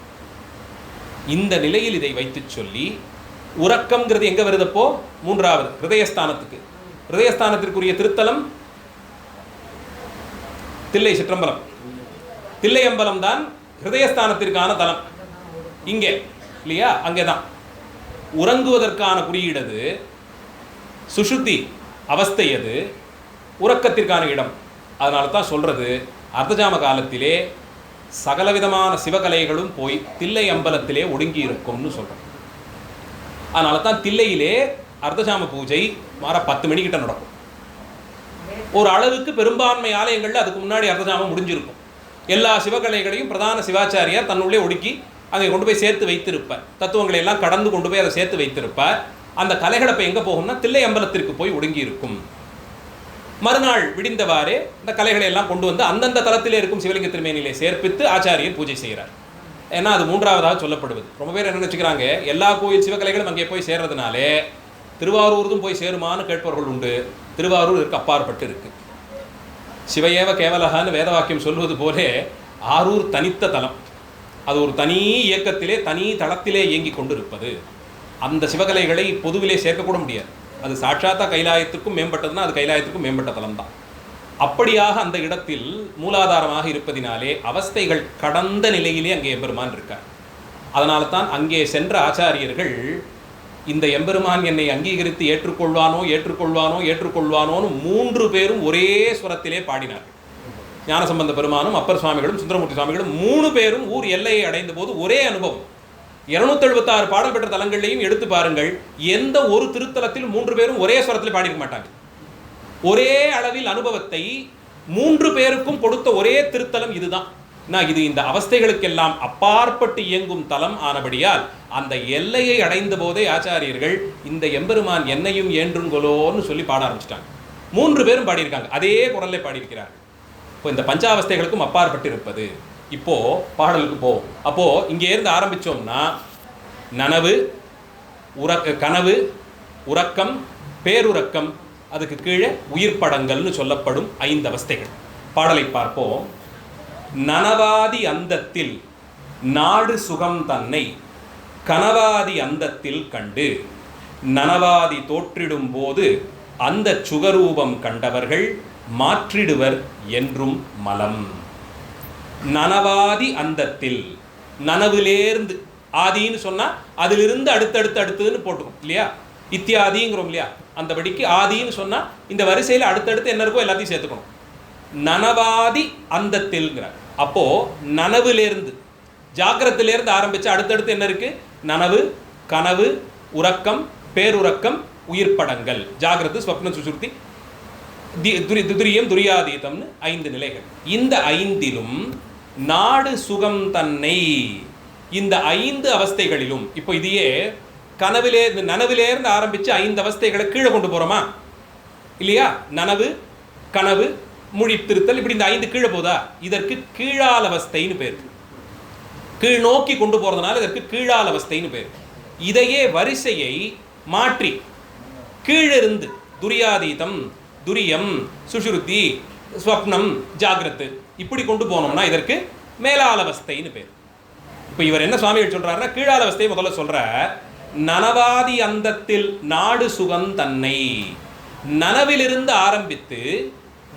இந்த நிலையில் இதை வைத்து சொல்லி உறக்கம்ங்கிறது எங்கே வருதப்போ 3வது ஹிருதயஸ்தானத்துக்கு. ஹிருதயஸ்தானத்திற்குரிய திருத்தலம் தில்லை சிற்றம்பலம். தில்லையம்பலம் தான் ஹிருதயஸ்தானத்திற்கான தலம். இங்கே இல்லையா, அங்கே தான் உறங்குவதற்கான குறியீடது, சுஷுதி அவஸ்தை அது, உறக்கத்திற்கான இடம். அதனால தான் சொல்கிறது, அர்த்தஜாம காலத்திலே சகலவிதமான சிவகலைகளும் போய் தில்லை அம்பலத்திலே ஒடுங்கி இருக்கும்னு சொல்கிறோம். அதனால தான் தில்லையிலே அர்த்தஜாம பூஜை மாற 10 மணிக்கிட்ட நடக்கும். ஒரு அளவுக்கு பெரும்பான்மை ஆலயங்களில் அதுக்கு முன்னாடி அர்த்தஜாமம் முடிஞ்சிருக்கும். எல்லா சிவகலைகளையும் பிரதான சிவாச்சாரியார் தன்னுள்ளே ஒடுக்கி அங்கே கொண்டு போய் சேர்த்து வைத்திருப்பார். தத்துவங்களை எல்லாம் கடந்து கொண்டு போய் அதை சேர்த்து வைத்திருப்பார். அந்த கலைகள் அப்போ எங்கே போகும்னா தில்லை அம்பலத்திற்கு போய் ஒடுங்கி இருக்கும். மறுநாள் விடிந்தவாறே இந்த கலைகளை எல்லாம் கொண்டு வந்து அந்தந்த தலத்திலே இருக்கும் சிவலிங்க திருமேனிலே சேர்ப்பித்து ஆச்சாரியர் பூஜை செய்கிறார். ஏன்னா அது மூன்றாவதாக சொல்லப்படுவது. ரொம்ப பேர் என்ன நினச்சிக்கிறாங்க, எல்லா கோயில் சிவகலைகளும் அங்கே போய் சேர்றதுனாலே திருவாரூர்தும் போய் சேருமான்னு கேட்பவர்கள் உண்டு. திருவாரூர் இருக்கு அப்பாற்பட்டு இருக்கு. சிவையேவ கேவலகான்னு வேதவாக்கியம் சொல்வது போலே ஆரூர் தனித்த தலம். அது ஒரு தனி இயக்கத்திலே தனி தளத்திலே இயங்கி கொண்டு இருப்பது. அந்த சிவகலைகளை பொதுவிலே சேர்க்கக்கூட முடியாது. அது சாட்சாத்தா கைலாயத்திற்கும் மேம்பட்டதுன்னா அது கைலாயத்திற்கும் மேம்பட்ட தலம் தான். அப்படியாக அந்த இடத்தில் மூலாதாரமாக இருப்பதினாலே அவஸ்தைகள் கடந்த நிலையிலே அங்கே எம்பெருமான் இருக்கார். அதனால தான் அங்கே சென்ற ஆச்சாரியர்கள் இந்த எம்பெருமான் என்னை அங்கீகரித்து ஏற்றுக்கொள்வானோன்னு 3 பேரும் ஒரே ஸ்வரத்திலே பாடினார்கள். ஞானசம்பந்த பெருமானும் அப்பர் சுவாமிகளும் சுந்தரமூர்த்தி சுவாமிகளும் 3 பேரும் ஊர் எல்லையை அடைந்த போது ஒரே அனுபவம். 276 பாடல் பெற்ற தலங்களையும் எடுத்து பாருங்கள், எந்த ஒரு திருத்தலத்தில் 3 பேரும் ஒரே ஸ்வரத்தில் பாடியிருக்க மாட்டாங்க. ஒரே அளவில் அனுபவத்தை 3 பேருக்கும் கொடுத்த ஒரே திருத்தலம் இதுதான். இது இந்த அவஸ்தைகளுக்கெல்லாம் அப்பாற்பட்டு இயங்கும் தலம் ஆனபடியால் அந்த எல்லையை அடைந்த போதே ஆச்சாரியர்கள் இந்த எம்பெருமான் என்னையும் ஏன்றுங்கொலோன்னு சொல்லி பாட ஆரம்பிச்சிட்டாங்க. 3 பேரும் பாடியிருக்காங்க, அதே குரல்ல பாடியிருக்கிறார்கள். இப்போ இந்த பஞ்சாவஸ்தைகளுக்கும் அப்பாற்பட்டு இருப்பது. இப்போ பாடலுக்கு போவோம். அப்போ இங்கே இருந்து ஆரம்பிச்சோம்னா நனவு, கனவு, உறக்கம், பேருறக்கம், அதுக்கு கீழே உயிர் படங்கள்னு சொல்லப்படும் 5 அவஸ்தைகள். பாடலை பார்ப்போம். நனவாதி அந்தத்தில் நாடு சுகம் தன்னை கனவாதி அந்தத்தில் கண்டு நனவாதி தோற்றிடும் போது அந்த சுகரூபம் கண்டவர்கள் மாற்றிடுவர் என்றும் மலம். நனவாதி அந்தத்தில், நனவிலேருந்து, ஆதின்னு சொன்னா அதிலிருந்து அடுத்தடுத்துன்னு போட்டுக்கும் இல்லையா, இத்தியாதிங்கிறோம் இல்லையா, அந்தபடிக்கு ஆதின்னு சொன்னா இந்த வரிசையில் அடுத்தடுத்து என்ன இருக்கோ எல்லாத்தையும் சேர்த்துக்கணும். நனவாதி அந்தத்தில்ங்கிறார். அப்போ நனவிலேருந்து, ஜாக்கிரத்திலேருந்து ஆரம்பிச்சு அடுத்தடுத்து என்ன இருக்கு, நனவு, கனவு, உறக்கம், பேருறக்கம், உயிர்ப்படங்கள், ஜாகிரத்து, ஸ்வப்னம், சுசுருத்தி, துரியம், துரியாதீதம்னு 5 நிலைகள். இந்த 5லும் நாடு சுகம் தன்னை, இந்த 5 அவஸ்தைகளிலும், இப்போ இதையே நனவிலேருந்து ஆரம்பிச்சு 5 அவஸ்தைகளை கீழே கொண்டு போறோமா இல்லையா, நனவு, கனவு, முழித்திருத்தல், இப்படி இந்த 5 கீழே போதா, இதற்கு கீழால் அவஸ்தைன்னு பேர். கீழ் நோக்கி கொண்டு போறதுனால இதற்கு கீழால் அவஸ்தைன்னு பேர். இதையே வரிசையை மாற்றி கீழிருந்து துரியாதீதம், துரியம், சுஷுருத்தி, ஸ்வப்னம், ஜாகிரத்து இப்படி கொண்டு போனோம்னா இதற்கு மேலால் அவஸ்தைன்னு பேர். இப்போ இவர் என்ன சுவாமிகள் சொல்றாருன்னா, கீழால் அவஸ்தையை முதல்ல சொல்ற. நனவாதி அந்தத்தில் நாடு சுகம் தன்னை, நனவிலிருந்து ஆரம்பித்து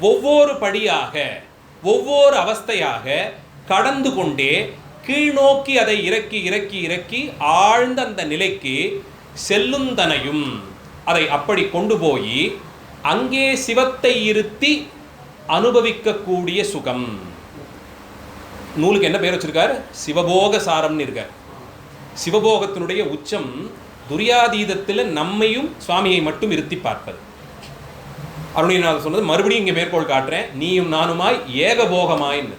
ஒவ்வொரு படியாக ஒவ்வொரு அவஸ்தையாக கடந்து கொண்டே கீழ்நோக்கி அதை இறக்கி இறக்கி இறக்கி ஆழ்ந்த அந்த நிலைக்கு செல்லுந்தனையும், அதை அப்படி கொண்டு போய் அங்கே சிவத்தை இருத்தி அனுபவிக்கக்கூடிய சுகம். நூலுக்கு என்ன பேர் வச்சிருக்காரு, சிவபோக சாரம்னு இருக்கார். சிவபோகத்தினுடைய உச்சம் துரியாதீதத்தில் நம்மையும் சுவாமியை மட்டும் இருத்தி பார்ப்பது. அருணிநாதர் சொன்னது மறுபடியும் இங்கே மேற்கோள் காட்டுறேன், நீயும் நானுமாய் ஏகபோகமாயின்னு.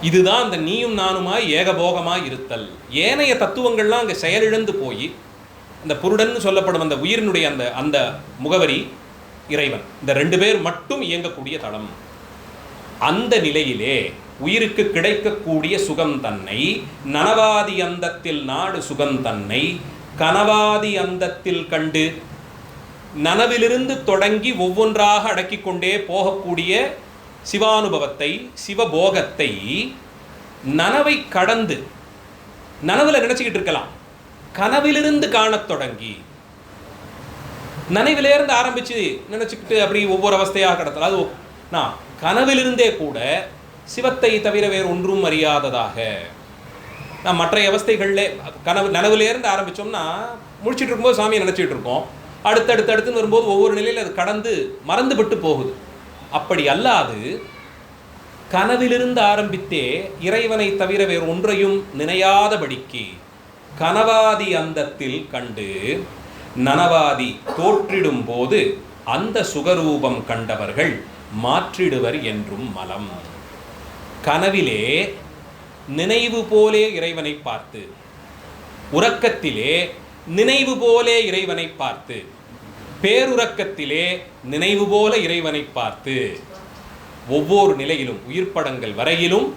இதுதான் அந்த நீயும் நானுமாய் ஏகபோகமாய் இருத்தல். ஏனைய தத்துவங்கள்லாம் அங்கே செயலிழந்து போய் அந்த புருடன் சொல்லப்படும் அந்த உயிரினுடைய அந்த அந்த முகவரி இறைவன், இந்த 2 பேர் மட்டும் இயங்கக்கூடிய தளம். அந்த நிலையிலே உயிருக்கு கிடைக்கக்கூடிய சுகம் தன்னை நனவாதி அந்தத்தில் நாடு சுகம் தன்னை கனவாதி அந்தத்தில் கண்டு, நனவிலிருந்து தொடங்கி ஒவ்வொன்றாக அடக்கிக் கொண்டே போகக்கூடிய சிவானுபவத்தை, சிவபோகத்தை நனவை கடந்து, நனவில் நினைச்சுக்கிட்டு இருக்கலாம், கனவிலிருந்து காணத் தொடங்கி, நனவிலிருந்து ஆரம்பிச்சு நினைச்சுக்கிட்டு அப்படி ஒவ்வொரு அவஸ்தையாக கடத்தலாம். அது நான் கனவிலிருந்தே கூட சிவத்தை தவிர வேறு ஒன்றும் அறியாததாக, நான் மற்ற அவஸ்தைகளில் நனவிலேருந்து ஆரம்பித்தோம்னா முடிச்சுட்டு இருக்கும்போது சாமியை நினச்சிட்டு இருக்கோம், அடுத்தடுத்துன்னு வரும்போது ஒவ்வொரு நிலையில் அது கடந்து மறந்து விட்டு போகுது. அப்படி அல்லாது கனவிலிருந்து ஆரம்பித்தே இறைவனை தவிர வேறு ஒன்றையும் நினையாதபடிக்கு கனவாதி அந்தத்தில் கண்டு நனவாதி தோற்றிடும் போது அந்த சுகரூபம் கண்டவர்கள் மாற்றிடுவர் என்றும் மலம். கனவிலே நினைவு போலே இறைவனை பார்த்து, உறக்கத்திலே நினைவு போலே இறைவனை பார்த்து, பேருறக்கத்திலே நினைவு போல இறைவனை பார்த்து, ஒவ்வொரு நிலையிலும் உயிர்ப்படங்கள் வரையிலும்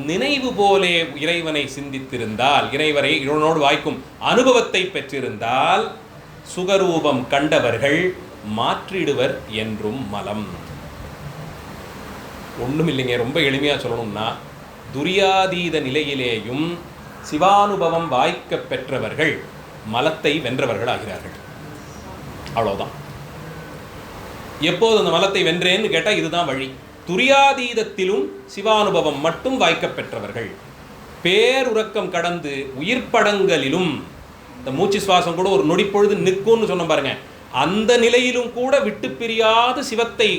நினைவு போலே இறைவனை சிந்தித்திருந்தால், இறைவரை இவனோடு வாய்க்கும் அனுபவத்தை பெற்றிருந்தால், சுகரூபம் கண்டவர்கள் மாற்றிடுவர் என்றும் மலம். ஒன்றும் இல்லைங்க, ரொம்ப எளிமையாக சொல்லணும்னா, துரியாதீத நிலையிலேயும் சிவானுபவம் வாய்க்க பெற்றவர்கள் மலத்தை வென்றவர்கள் ஆகிறார்கள். அவ்வளோதான். எப்போது அந்த மலத்தை வென்றேன்னு கேட்டால் இதுதான் வழி. துரியாதீதத்திலும் சிவானுபவம் மட்டும் வாய்க்க பெற்றவர்கள், பேருறக்கம் கடந்து உயிர்ப்படங்களிலும், இந்த மூச்சு சுவாசம் கூட ஒரு நொடிப்பொழுது நிற்கும்னு சொன்ன பாருங்க, அந்த நிலையிலும் கூட விட்டு பிரியாத சிவத்தை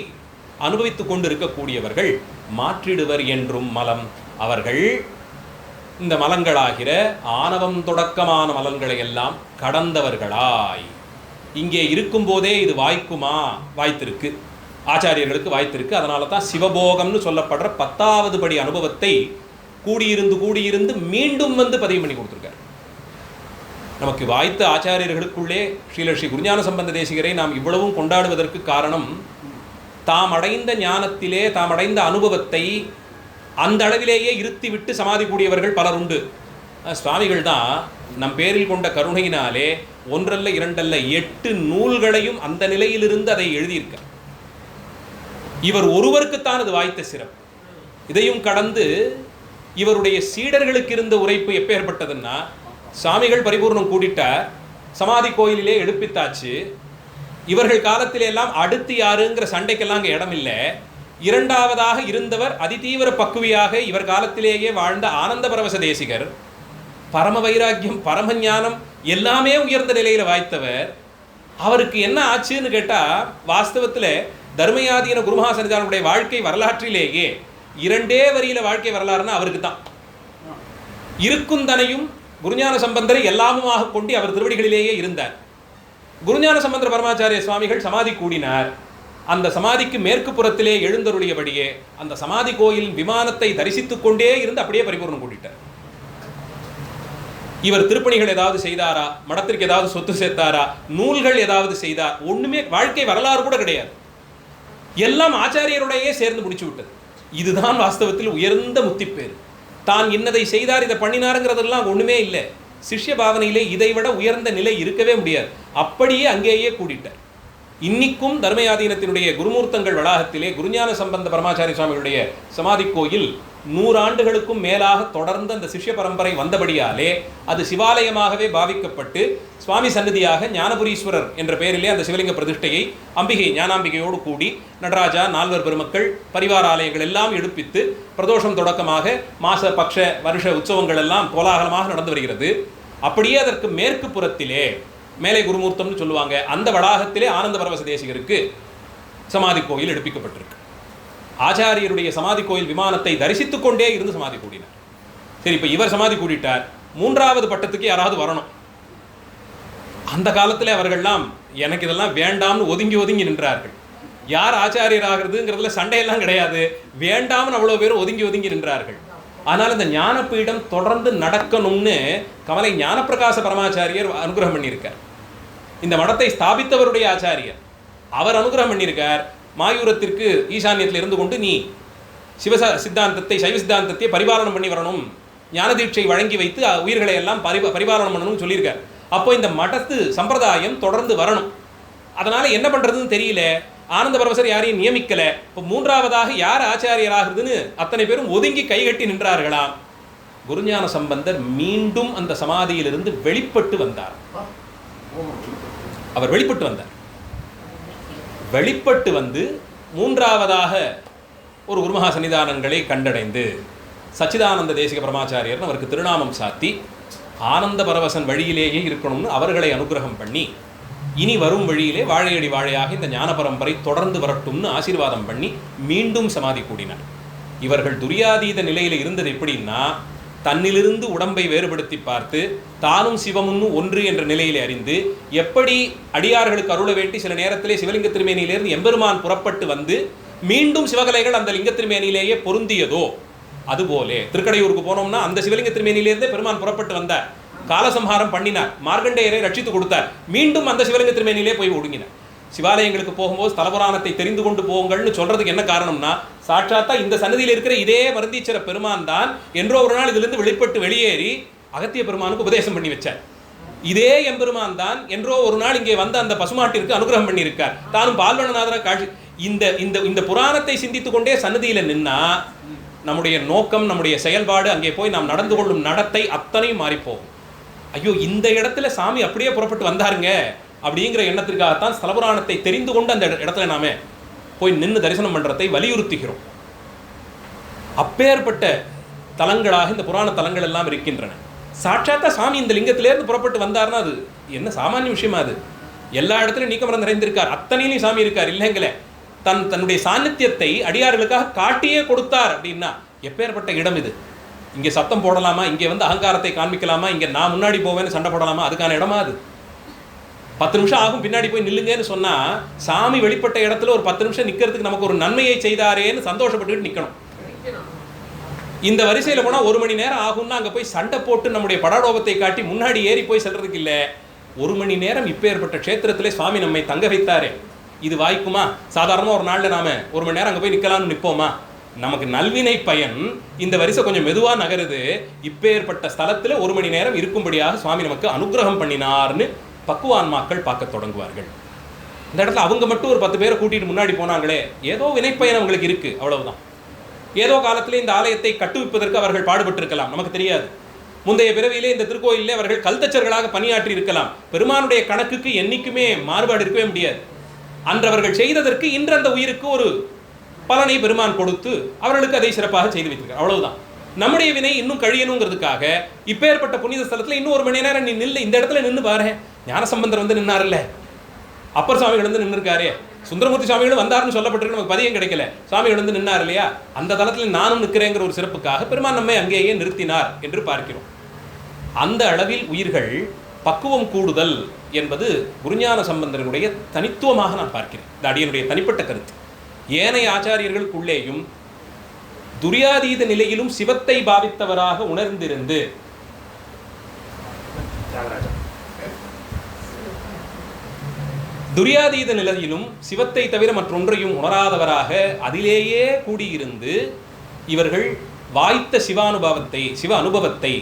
அனுபவித்துக் கொண்டு இருக்கக்கூடியவர்கள் மாற்றிடுவர் என்றும் மலம். அவர்கள் இந்த மலங்களாகிற ஆணவம் தொடக்கமான மலங்களை எல்லாம் கடந்தவர்களாய், இங்கே இருக்கும்போதே இது வாய்க்குமா? வாய்த்திருக்கு, ஆச்சாரியர்களுக்கு வாய்த்திருக்கு. அதனால தான் சிவபோகம்னு சொல்லப்படுற 10வது படி அனுபவத்தை கூடியிருந்து மீண்டும் வந்து பதிவு பண்ணி கொடுத்துருக்கார். நமக்கு வாய்த்த ஆச்சாரியர்களுக்குள்ளே ஸ்ரீ குருஞான சம்பந்த தேசிகரை நாம் இவ்வளவும் கொண்டாடுவதற்கு காரணம், தாம் அடைந்த ஞானத்திலே தாம் அடைந்த அனுபவத்தை அந்த அளவிலேயே இருத்திவிட்டு சமாதி கூடியவர்கள் பலர் உண்டு. சுவாமிகள் தான் நம் பேரில் கொண்ட கருணையினாலே ஒன்றல்ல இரண்டல்ல 8 நூல்களையும் அந்த நிலையிலிருந்து அதை எழுதியிருக்க. இவர் ஒருவருக்குத்தான் அது வாய்த்த சிறப்பு. இதையும் கடந்து இவருடைய சீடர்களுக்கு இருந்த உரைப்பு எப்பேற்பட்டதுன்னா, சுவாமிகள் பரிபூர்ணம் கூடிட்டார், சமாதி கோயிலிலே எடுப்பித்தாச்சு. இவர்கள் காலத்திலே எல்லாம் அடுத்து யாருங்கிற சண்டைக்கெல்லாம் அங்கே இடம் இல்லை. இரண்டாவதாக இருந்தவர் அதிதீவிர பக்குவியாக இவர் காலத்திலேயே வாழ்ந்த ஆனந்த பரவச தேசிகர், பரம வைராக்கியம் பரம ஞானம் எல்லாமே உயர்ந்த நிலையில் வாய்த்தவர். அவருக்கு என்ன ஆச்சுன்னு கேட்டால், வாஸ்தவத்தில் தர்மயாதீன குருமஹாசன்னிதானுடைய வாழ்க்கை வரலாற்றிலேயே 2 வரியில வாழ்க்கை வரலாறுனா அவருக்கு தான். இருக்குந்தனையும் குருஞான சம்பந்தரை எல்லாமுமாக கொண்டு அவர் திருவடிகளிலேயே இருந்தார். குருஞான சம்பந்தர பரமாச்சாரிய சுவாமிகள் சமாதி கூடினார். அந்த சமாதிக்கு மேற்கு புறத்திலே எழுந்தருளியபடியே அந்த சமாதி கோயிலின் விமானத்தை தரிசித்துக் கொண்டே இருந்து அப்படியே பரிபூர்ணம் கூட்டிட்டார். இவர் திருப்பணிகள் ஏதாவது செய்தாரா? மடத்திற்கு ஏதாவது சொத்து சேர்த்தாரா? நூல்கள் ஏதாவது செய்தார்? ஒண்ணுமே, வாழ்க்கை வரலாறு கூட கிடையாது. எல்லாம் ஆச்சாரியருடையே சேர்ந்து முடிச்சு விட்டது. இதுதான் வாஸ்தவத்தில் உயர்ந்த முத்திப்பேறு. தான் இன்னதை செய்தார், இதை பண்ணினாருங்கிறதெல்லாம் ஒண்ணுமே இல்லை. சிஷ்ய பாவனையிலே இதைவிட உயர்ந்த நிலை இருக்கவே முடியாது. அப்படியே அங்கேயே கூடிட்டார். இன்னிக்கும் தர்மயாதீனத்தினுடைய குருமூர்த்தங்கள் வளாகத்திலே குருஞான சம்பந்த பரமாச்சாரிய சுவாமிகளுடைய சமாதி கோயில் 100 ஆண்டுகளுக்கும் மேலாக தொடர்ந்து அந்த சிஷ்ய பரம்பரை வந்தபடியாலே அது சிவாலயமாகவே பாவிக்கப்பட்டு சுவாமி சன்னதியாக ஞானபுரீஸ்வரர் என்ற பெயரிலே அந்த சிவலிங்க பிரதிஷ்டையை அம்பிகை ஞானாம்பிகையோடு கூடி நடராஜா, 4 பெருமக்கள், பரிவார ஆலயங்கள் எல்லாம் எடுப்பித்து பிரதோஷம் தொடக்கமாக மாச பக்ஷ வருஷ உற்சவங்கள் எல்லாம் கோலாகலமாக நடந்து வருகிறது. அப்படியே அதற்கு மேற்கு புறத்திலே மேலை குருமூர்த்தம்னு சொல்லுவாங்க, அந்த வளாகத்திலே ஆனந்த பரவச தேசிகருக்கு சமாதி கோயில் எடுப்பிக்கப்பட்டிருக்கு. ஆச்சாரியருடைய சமாதி கோயில் விமானத்தை தரிசித்துக் கொண்டே இருந்து சமாதி கூடினார். சரி, இப்ப இவர் சமாதி கூடிட்டார், 3வது பட்டத்துக்கு யாராவது வரணும். அந்த காலத்தில் அவர்கள்லாம் எனக்கு இதெல்லாம் வேண்டாம்னு ஒதுங்கி ஒதுங்கி நின்றார்கள். யார் ஆச்சாரியர் ஆகிறதுங்கிறதுல சண்டையெல்லாம் கிடையாது, வேண்டாம்னு அவ்வளோ பேரும் ஒதுங்கி ஒதுங்கி நின்றார்கள். ஆனால் இந்த ஞானப்பீடம் தொடர்ந்து நடக்கணும்னு கமலை ஞானப்பிரகாச பரமாச்சாரியர் அனுகிரகம் பண்ணியிருக்கார். இந்த மடத்தை ஸ்தாபித்தவருடைய ஆச்சாரியர் அவர் அனுகிரகம் பண்ணியிருக்கார். மாயூரத்திற்கு ஈசான்யத்தில் இருந்து கொண்டு நீ சித்தாந்தத்தை, சைவ சித்தாந்தத்தை பரிபாலனம் பண்ணி வரணும், ஞான தீட்சை வழங்கி வைத்து உயிர்களை எல்லாம் பரிபாலனம் பண்ணணும்னு சொல்லியிருக்கார். அப்போ இந்த மடத்து சம்பிரதாயம் தொடர்ந்து வரணும். அதனால என்ன பண்றதுன்னு தெரியல. ஆனந்த பரவசர் யாரையும் நியமிக்கல. இப்போ 3வதாக யார் ஆச்சாரியராகுதுன்னு அத்தனை பேரும் ஒதுங்கி கைகட்டி நின்றார்களாம். குருஞான சம்பந்தர் மீண்டும் அந்த சமாதியிலிருந்து வெளிப்பட்டு வந்தார். அவர் வெளிப்பட்டு வந்தார். வெளிப்பட்டு வந்து 3வதாக ஒரு குருமகா சன்னிதானங்களை கண்டடைந்து சச்சிதானந்த தேசிக பரமாச்சாரியர் அவருக்கு திருநாமம் சாத்தி ஆனந்த பரவசன் வழியிலேயே இருக்கணும்னு அவர்களை அனுகிரகம் பண்ணி, இனி வரும் வழியிலே வாழையடி வாழையாக இந்த ஞான பரம்பரை தொடர்ந்து வரட்டும்னு ஆசீர்வாதம் பண்ணி மீண்டும் சமாதி கூடினார். இவர்கள் துரியாதீத நிலையில் இருந்தது எப்படின்னா, தன்னிலிருந்து உடம்பை வேறுபடுத்தி பார்த்து தானும் சிவமுன்னு ஒன்று என்ற நிலையிலே அறிந்து, எப்படி அடியார்களுக்கு அருள வேண்டி சில நேரத்திலே சிவலிங்க திருமேனியிலிருந்து எம்பெருமான் புறப்பட்டு வந்து மீண்டும் சிவகலைகள் அந்த லிங்க திருமேனியிலேயே பொருந்தியதோ அதுபோலே திருக்கடையூருக்கு போனோம்னா அந்த சிவலிங்க திருமேனியிலிருந்தே பெருமான் புறப்பட்டு வந்தார். காலசம்ஹாரம் பண்ணினார், மார்க்கண்டேயரை ரட்சித்து கொடுத்தார், மீண்டும் அந்த சிவலிங்க திருமேனிலே போய் ஒடுங்கினார். சிவாலயங்களுக்கு போகும்போது ஸ்தலபுராணத்தை தெரிந்து கொண்டு போங்கள்னு சொல்றதுக்கு என்ன காரணம்னா, சாட்சாத்தா இந்த சன்னதியில் இருக்கிற இதே மருந்தீச்சர பெருமான் தான் என்றோ ஒரு நாள் இதிலிருந்து வெளிப்பட்டு வெளியேறி அகத்திய பெருமானுக்கு உபதேசம் பண்ணி வச்சார். இதே எம்பெருமான் தான் என்றோ ஒரு நாள் இங்கே வந்த அந்த பசுமாட்டிற்கு அனுகிரகம் பண்ணியிருக்கார். தானும் பால்வனநாதர காட்சி. இந்த இந்த இந்த புராணத்தை சிந்தித்துக் கொண்டே சன்னதியில் நின்னா நம்முடைய நோக்கம், நம்முடைய செயல்பாடு, அங்கே போய் நாம் நடந்து கொள்ளும் நடத்தை அத்தனையும் மாறிப்போகும். ஐயோ, இந்த இடத்துல சாமி அப்படியே புறப்பட்டு வந்தாருங்க அப்படிங்கிற எண்ணத்திற்காகத்தான் ஸ்தலபுராணத்தை தெரிந்து கொண்டு அந்த இடத்துல நாம போய் நின்று தரிசனம் பண்றதை வலியுறுத்துகிறோம். அப்பேற்பட்ட தலங்களாக இந்த புராண தலங்கள் எல்லாம் இருக்கின்றன. சாட்சாத்தா சாமி இந்த லிங்கத்திலேருந்து புறப்பட்டு வந்தார்னா அது என்ன சாமானிய விஷயமா? அது எல்லா இடத்துலையும் நீக்கமரம் நிறைந்திருக்கார், அத்தனையிலையும் சாமி இருக்கார் இல்லைங்களே. தன்னுடைய சாநித்தியத்தை அடியார்களுக்காக காட்டியே கொடுத்தார் அப்படின்னா எப்பேற்பட்ட இடம் இது? இங்கே சத்தம் போடலாமா? இங்கே வந்து அகங்காரத்தை காண்பிக்கலாமா? இங்கே நான் முன்னாடி போவேன்னு சண்டை போடலாமா? அதுக்கான இடமா அது? 10 நிமிஷம் ஆகும் பின்னாடி போய் நில்லுங்கன்னு சொன்னா சாமி வெளிப்பட்ட இடத்துல ஒரு 10 நிமிஷம் நிக்கிறதுக்கு நமக்கு ஒரு நன்மையை செய்தாரேன்னு சந்தோஷப்பட்டுக்கிட்டு நிக்கணும். இந்த வரிசையில் போனால் 1 மணி நேரம் ஆகும்னா அங்கே போய் சண்டை போட்டு நம்முடைய படாடோபத்தை காட்டி முன்னாடி ஏறி போய் செல்றதுக்கு இல்லை. 1 மணி நேரம் இப்பேற்பட்ட க்ஷேத்திரத்திலே சுவாமி நம்மை தங்க வைத்தாரே, இது வாய்க்குமா? சாதாரணமாக ஒரு நாளில் நாம 1 மணி நேரம் அங்கே போய் நிற்கலாம்னு நிற்போமா? நமக்கு நல்வினை பயன் இந்த வரிசை கொஞ்சம் மெதுவாக நகருது. இப்பேற்பட்ட ஸ்தலத்தில் 1 மணி நேரம் இருக்கும்படியாக சுவாமி நமக்கு அனுகிரகம் பண்ணினார்னு பக்குவான்மாக்கள் பார்க்க தொடங்குவார்கள். இந்த இடத்துல அவங்க மட்டும் ஒரு 10 பேரை கூட்டிட்டு முன்னாடி போனாங்களே, ஏதோ வினைப்பயன் அவங்களுக்கு இருக்கு, அவ்வளவுதான். ஏதோ காலத்திலே இந்த ஆலயத்தை கட்டுவிப்பதற்கு அவர்கள் பாடுபட்டிருக்கலாம், நமக்கு தெரியாது. முந்தைய பிறவியிலே இந்த திருக்கோயிலே அவர்கள் கல்தச்சர்களாக பணியாற்றி இருக்கலாம். பெருமானுடைய கணக்குக்கு என்னைக்குமே மாறுபாடு இருக்கவே முடியாது. அன்று அவர்கள் செய்ததற்கு இன்று அந்த உயிருக்கு ஒரு பலனை பெருமான் கொடுத்து அவர்களுக்கு அதை சிறப்பாக செய்து வைத்திருக்கார், அவ்வளவுதான். நம்முடைய வினை இன்னும் கழியணுங்கிறதுக்காக இப்பேற்பட்ட புனித ஸ்தலத்தில் இன்னும் 1 மணி நேரம் நீ நில்லு, இந்த இடத்துல நின்று பாரு. ஞானசம்பந்தர் வந்து நின்னார்ல, அப்பர் சுவாமிகள் வந்து நின்று இருக்காரு, சுந்தரமூர்த்தி சுவாமிகளும் வந்தாருன்னு சொல்லப்பட்டிருக்கு, நமக்கு பதியம் கிடைக்கல, சுவாமிகள் வந்து நின்னார் இல்லையா? அந்த தளத்தில் நானும் நிற்கிறேங்கிற ஒரு சிறப்புக்காக பெருமான் நம்மை அங்கேயே நிறுத்தினார் என்று பார்க்கிறோம். அந்த அளவில் உயிர்கள் பக்குவம் கூடுதல் என்பது குருஞான சம்பந்தனுடைய தனித்துவமாக நான் பார்க்கிறேன். இந்த அடியனுடைய தனிப்பட்ட கருத்து. ஏனைய ஆச்சாரியர்களுக்குள்ளேயும் துரியாதீத நிலையிலும் சிவத்தை பாவித்தவராக உணர்ந்திருந்து துரியாதீத நிலையிலும் சிவத்தை தவிர மற்றொன்றையும் உணராதவராக அதிலேயே கூடியிருந்து இவர்கள் வாய்த்த சிவானுபவத்தை, சிவ அனுபவத்தை,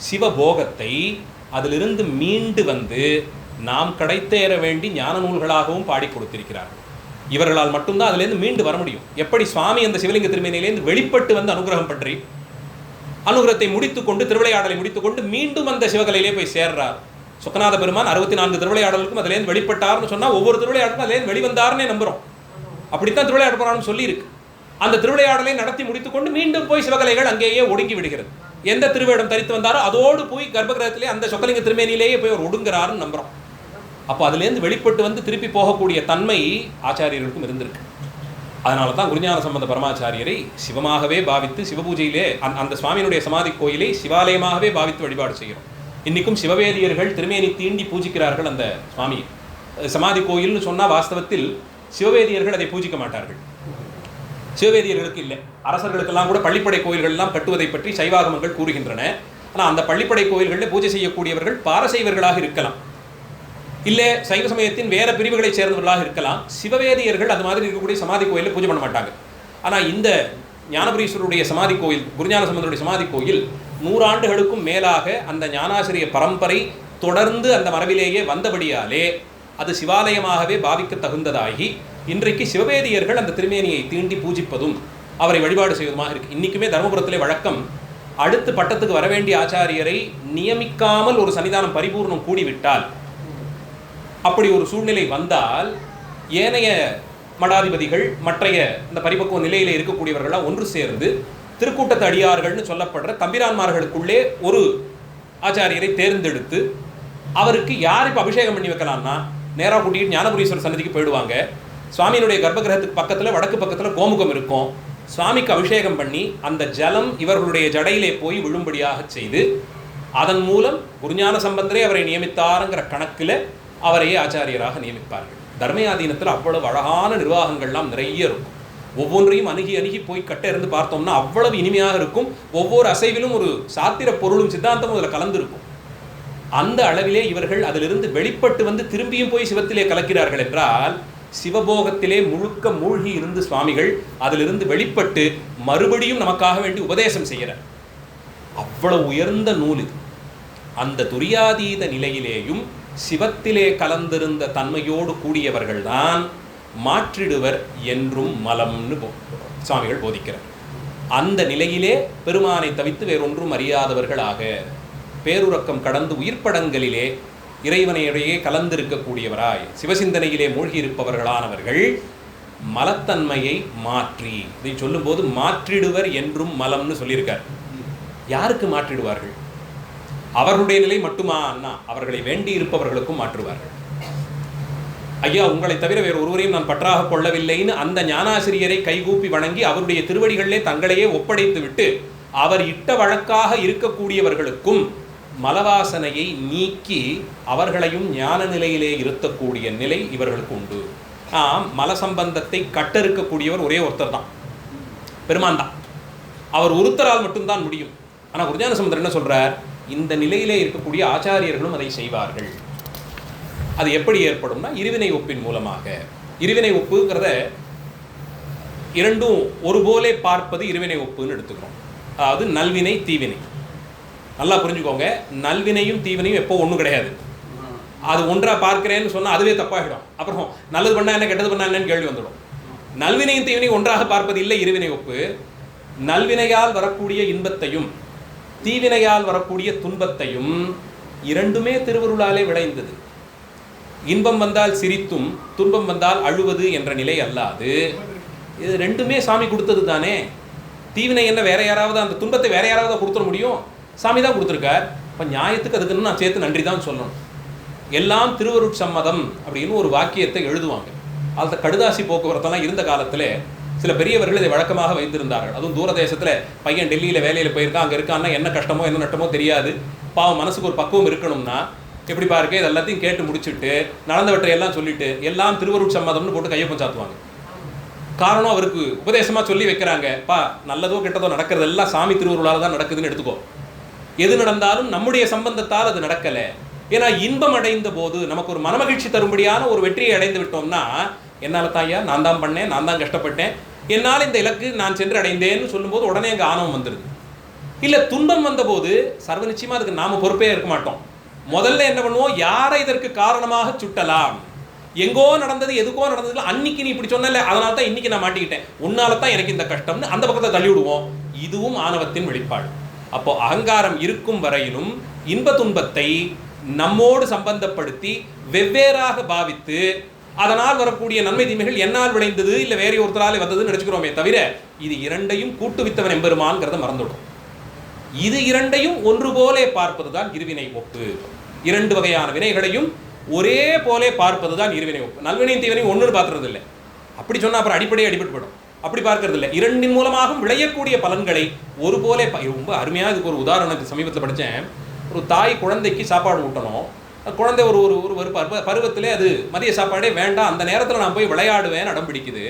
சிவபோகத்தை அதிலிருந்து மீண்டு வந்து நாம் கிடைத்தேற வேண்டி ஞான நூல்களாகவும் பாடி கொடுத்திருக்கிறார்கள். இவர்களால் மட்டும்தான் அதிலேருந்து மீண்டு வர முடியும். எப்படி சுவாமி அந்த சிவலிங்க திருமேனியிலேருந்து வெளிப்பட்டு வந்து அனுகிரகம் பற்றி அனுகிரகத்தை முடித்துக்கொண்டு திருவிளையாடலை முடித்துக்கொண்டு மீண்டும் அந்த சிவகலையிலே போய் சேர்றார். சுக்கநாத பெருமான் 64 திருவிளையாடலுக்கும் அதிலேருந்து வெளிப்பட்டார்னு சொன்னால் ஒவ்வொரு திருவிளையாடலுக்கும் அதிலேருந்து வெளிவந்தார்னே நம்புகிறோம். அப்படித்தான் திருவிளையாட புராணம் சொல்லி இருக்கு. அந்த திருவிளையாடலை நடத்தி முடித்துக்கொண்டு மீண்டும் போய் சிவகலைகள் அங்கேயே ஒடுங்கி விடுகிறது. எந்த திருவேடம் தரித்து வந்தாரோ அதோடு போய் கர்ப்பகிரகத்திலே அந்த சொக்கலிங்க திருமேனியிலேயே போய் அவர் ஒடுங்குறாருன்னு நம்புகிறோம். அப்போ அதுலேருந்து வெளிப்பட்டு வந்து திருப்பி போகக்கூடிய தன்மை ஆச்சாரியர்களுக்கும் இருந்திருக்கு. அதனால தான் குருஞான சம்பந்த பரமாச்சாரியரை சிவமாகவே பாவித்து சிவபூஜையிலே அந்த சுவாமியினுடைய சமாதி கோயிலை சிவாலயமாகவே பாவித்து வழிபாடு செய்கிறோம். இன்றைக்கும் சிவவேதியர்கள் திருமேனி தீண்டி பூஜிக்கிறார்கள் அந்த சுவாமி. சமாதி கோயில்னு சொன்னால் வாஸ்தவத்தில் சிவவேதியர்கள் அதை பூஜிக்க மாட்டார்கள். சிவவேதியர்களுக்கு இல்லை, அரசர்களுக்கெல்லாம் கூட பள்ளிப்படை கோயில்கள்லாம் கட்டுவதை பற்றி சைவாகமங்கள் கூறுகின்றன. ஆனால் அந்த பள்ளிப்படை கோயில்களில் பூஜை செய்யக்கூடியவர்கள் பாரசைவர்களாக இருக்கலாம், இல்லை சைவ சமயத்தின் வேற பிரிவுகளை சேர்ந்தவர்களாக இருக்கலாம். சிவவேதியர்கள் அது மாதிரி இருக்கக்கூடிய சமாதி கோயிலில் பூஜை பண்ண மாட்டாங்க. ஆனால் இந்த ஞானபுரீஸ்வரருடைய சமாதி கோயில், குருஞான சம்பந்தருடைய சமாதி கோயில் 100 ஆண்டுகளுக்கும் மேலாக அந்த ஞானாசிரிய பரம்பரை தொடர்ந்து அந்த மரபிலேயே வந்தபடியாலே அது சிவாலயமாகவே பாவிக்க தகுந்ததாகி இன்றைக்கு சிவவேதியர்கள் அந்த திருமேனியை தீண்டி பூஜிப்பதும் அவரை வழிபாடு செய்வதுமாக இருக்கு. இன்றைக்குமே தர்மபுரத்திலே வழக்கம், அடுத்து பட்டத்துக்கு வர வேண்டிய ஆச்சாரியரை நியமிக்காமல் ஒரு சன்னிதானம் பரிபூர்ணம் கூடிவிட்டால், அப்படி ஒரு சூழ்நிலை வந்தால் ஏனைய மடாதிபதிகள் மற்றைய இந்த பரிபக்குவ நிலையில் இருக்கக்கூடியவர்களாக ஒன்று சேர்ந்து திருக்கூட்டத்து அடியார்கள்னு சொல்லப்படுற தம்பிரான்மார்களுக்குள்ளே ஒரு ஆச்சாரியரை தேர்ந்தெடுத்து அவருக்கு யார் இப்போ அபிஷேகம் பண்ணி வைக்கலாம்னா நேராக கூட்டிகிட்டு ஞானபுரீஸ்வரர் சன்னதிக்கு போயிடுவாங்க. சுவாமியினுடைய கர்ப்பகிரகத்துக்கு பக்கத்தில் வடக்கு பக்கத்தில் கோமுகம் இருக்கும். சுவாமிக்கு அபிஷேகம் பண்ணி அந்த ஜலம் இவர்களுடைய ஜடையிலே போய் விழும்படியாக செய்து அதன் மூலம் குருஞான சம்பந்தரே அவரை நியமித்தாருங்கிற கணக்கில் அவரையே ஆச்சாரியராக நியமிப்பார்கள். தர்மயாதீனத்தில் அவ்வளவு அழகான நிர்வாகங்கள்லாம் நிறைய இருக்கும். ஒவ்வொன்றையும் அணுகி அணுகி போய் கட்ட இருந்து பார்த்தோம்னா அவ்வளவு இனிமையாக இருக்கும். ஒவ்வொரு அசைவிலும் ஒரு சாத்திர பொருளும் சித்தாந்தமும் அதில் கலந்துருக்கும். அந்த அளவிலே இவர்கள் அதிலிருந்து வெளிப்பட்டு வந்து திரும்பியும் போய் சிவத்திலே கலக்கிறார்கள் என்றால், சிவபோகத்திலே முழுக்க மூழ்கி இருந்து சுவாமிகள் அதிலிருந்து வெளிப்பட்டு மறுபடியும் நமக்காக வேண்டி உபதேசம் செய்கிறார். அவ்வளவு உயர்ந்த நூல் இது. அந்த துரியாதீத நிலையிலேயும் சிவத்திலே கலந்திருந்த தன்மையோடு கூடியவர்கள்தான் மாற்றிடுவர் என்றும் மலம்னு சுவாமிகள் போதிக்கிறார். அந்த நிலையிலே பெருமானை தவித்து வேறொன்றும் அறியாதவர்களாக பேருறக்கம் கடந்து உயிர்ப்படங்களிலே இறைவனையிடையே கலந்திருக்கக்கூடியவராய் சிவசிந்தனையிலே மூழ்கி இருப்பவர்களானவர்கள் மலத்தன்மையை மாற்றி, இதை சொல்லும்போது மாற்றிடுவர் என்றும் மலம்னு சொல்லியிருக்கார். யாருக்கு மாற்றிடுவார்கள்? அவர்களுடைய நிலை மட்டுமா அண்ணா? அவர்களை வேண்டி இருப்பவர்களுக்கும் மாற்றுவார்கள். ஐயா, உங்களை தவிர வேறு ஒருவரையும் நான் பற்றாக கொள்ளவில்லைன்னு அந்த ஞானாசிரியரை கைகூப்பி வணங்கி அவருடைய திருவடிகளிலே தங்களையே ஒப்படைத்து விட்டு அவர் இட்ட வழக்காக இருக்கக்கூடியவர்களுக்கும் மலவாசனையை நீக்கி அவர்களையும் ஞான நிலையிலே இருத்தக்கூடிய நிலை இவர்களுக்கு உண்டு. மல சம்பந்தத்தை கட்டறுக்கக்கூடியவர் ஒரே ஒருத்தர் தான், பெருமான் தான். அவர் ஒருத்தரால் மட்டும்தான் முடியும். ஆனால் குருஞான சம்பந்தர் என்ன சொல்றார்? இந்த நிலையிலே இருக்கக்கூடிய ஆச்சாரியர்களும் அதை செய்வார்கள். அது எப்படி ஏற்படும்னா இருவினை ஒப்பின் மூலமாக. இருவினை ஒப்புங்கிறத இரண்டும் ஒருபோலே பார்ப்பது இருவினை ஒப்புன்னு எடுத்துக்கிறோம். அதாவது நல்வினை தீவினை. நல்லா புரிஞ்சுக்கோங்க, நல்வினையும் தீவினையும் எப்போ ஒன்றும் கிடையாது. அது ஒன்றா பார்க்கிறேன்னு சொன்னால் அதுவே தப்பாகிடும். அப்புறம் நல்லது பண்ணா என்ன கெட்டது பண்ணா என்னன்னு கேள்வி வந்துடும். நல்வினையும் தீவினையும் ஒன்றாக பார்ப்பது இல்லை இருவினை ஒப்பு. நல்வினையால் வரக்கூடிய இன்பத்தையும் தீவினையால் வரக்கூடிய துன்பத்தையும் இரண்டுமே திருவருளாலே விளைந்தது. இன்பம் வந்தால் சிரித்தும் துன்பம் வந்தால் அழுவது என்ற நிலை அல்லாது இது ரெண்டுமே சாமி கொடுத்தது தானே. தீவினை என்ன வேற யாராவது அந்த துன்பத்தை வேற யாராவது கொடுத்துட முடியும்? சாமி தான் கொடுத்துருக்கார். இப்போ நியாயத்துக்கு அதுக்குன்னு நான் சேர்த்து நன்றி தான் சொல்லணும். எல்லாம் திருவருட்சம்மதம் அப்படின்னு ஒரு வாக்கியத்தை எழுதுவாங்க. அந்த கடுதாசி போக்குவரத்தெல்லாம் இருந்த காலத்தில் சில பெரியவர்கள் இதை வழக்கமாக வைத்திருந்தார்கள். அதுவும் தூரதேசத்தில் பையன் டெல்லியில் வேலையில் போயிருக்கான், அங்கே இருக்கான்னா என்ன கஷ்டமோ என்ன நட்டமோ தெரியாது. பாவம் மனசுக்கு ஒரு பக்குவம் இருக்கணும்னா எப்படி பாருங்க, இது எல்லாத்தையும் கேட்டு முடிச்சுட்டு நடந்தவற்றையெல்லாம் சொல்லிட்டு எல்லாம் திருவருட் சம்மதம்னு போட்டு கையொப்பம் சாத்துவாங்க. காரணம், அவருக்கு உபதேசமாக சொல்லி வைக்கிறாங்க, பா நல்லதோ கெட்டதோ நடக்கிறது எல்லாம் சாமி திருவருளால் தான் நடக்குதுன்னு எடுத்துக்கோ. எது நடந்தாலும் நம்முடைய சம்பந்தத்தால் அது நடக்கலை. ஏன்னா இன்பம் அடைந்த போது நமக்கு ஒரு மனமகிழ்ச்சி தரும்படியான ஒரு வெற்றியை அடைந்து விட்டோம்னா, என்னால் தாயா நான் தான் பண்ணேன், நான் தான் கஷ்டப்பட்டேன், என்னால் இந்த இலக்கு நான் சென்று அடைந்தேன்னு சொல்லும்போது உடனே அங்கே ஆணவம் வந்துடுது. இல்லை துன்பம் வந்தபோது சர்வ நிச்சயமாக அதுக்கு நாம் பொறுப்பே இருக்க மாட்டோம். முதல்ல என்ன பண்ணுவோம், யாரை இதற்கு காரணமாக சுட்டலாம், எங்கோ நடந்தது எதுக்கோ நடந்தது, அன்னைக்கு நீ இப்படி சொன்னல அதனால தான் இன்னைக்கு நான் மாட்டிக்கிட்டேன், உன்னால தான் எனக்கு இந்த கஷ்டம்னு அந்த பக்கத்தை தள்ளி விடுவோம். இதுவும் ஆணவத்தின் வெளிப்பாடு. அப்போ அகங்காரம் இருக்கும் வரையிலும் இன்ப துன்பத்தை நம்மோடு சம்பந்தப்படுத்தி வெவ்வேறாக பாவித்து அதனால் வரக்கூடிய நன்மை தீமைகள் என்னால் விளைந்தது இல்லை வேற ஒருத்தராலே வந்ததுன்னு நினைச்சுக்கிறோமே தவிர இது இரண்டையும் கூட்டுவித்தவன் எம்பெருமான்ங்கிறத மறந்துடும். இது இரண்டையும் ஒன்று போலே பார்ப்பதுதான் இருவினை ஒப்பு. இரண்டு வகையான வினைகளையும் ஒரே போலே பார்ப்பதுதான் இருவினை ஒப்பு. நல்வினையும் தீவினையும் ஒன்று பார்க்கறது இல்லை. அப்படி சொன்னா அப்புறம் அடிப்படையே அடிபட்டு போயிடும். அப்படி பார்க்கறது இல்லை. இரண்டின் மூலமாகவும் விளையக்கூடிய பலன்களை ஒரு போலே ரொம்ப அருமையாக இதுக்கு ஒரு உதாரணத்துக்கு சமீபத்தில் படித்தேன். ஒரு தாய் குழந்தைக்கு சாப்பாடு ஊட்டணும். குழந்தை ஒரு ஒரு ஒரு பருவத்திலே அது மதிய சாப்பாடே வேண்டாம், அந்த நேரத்தில் நான் போய் விளையாடுவேன் அடம் பிடிக்குது.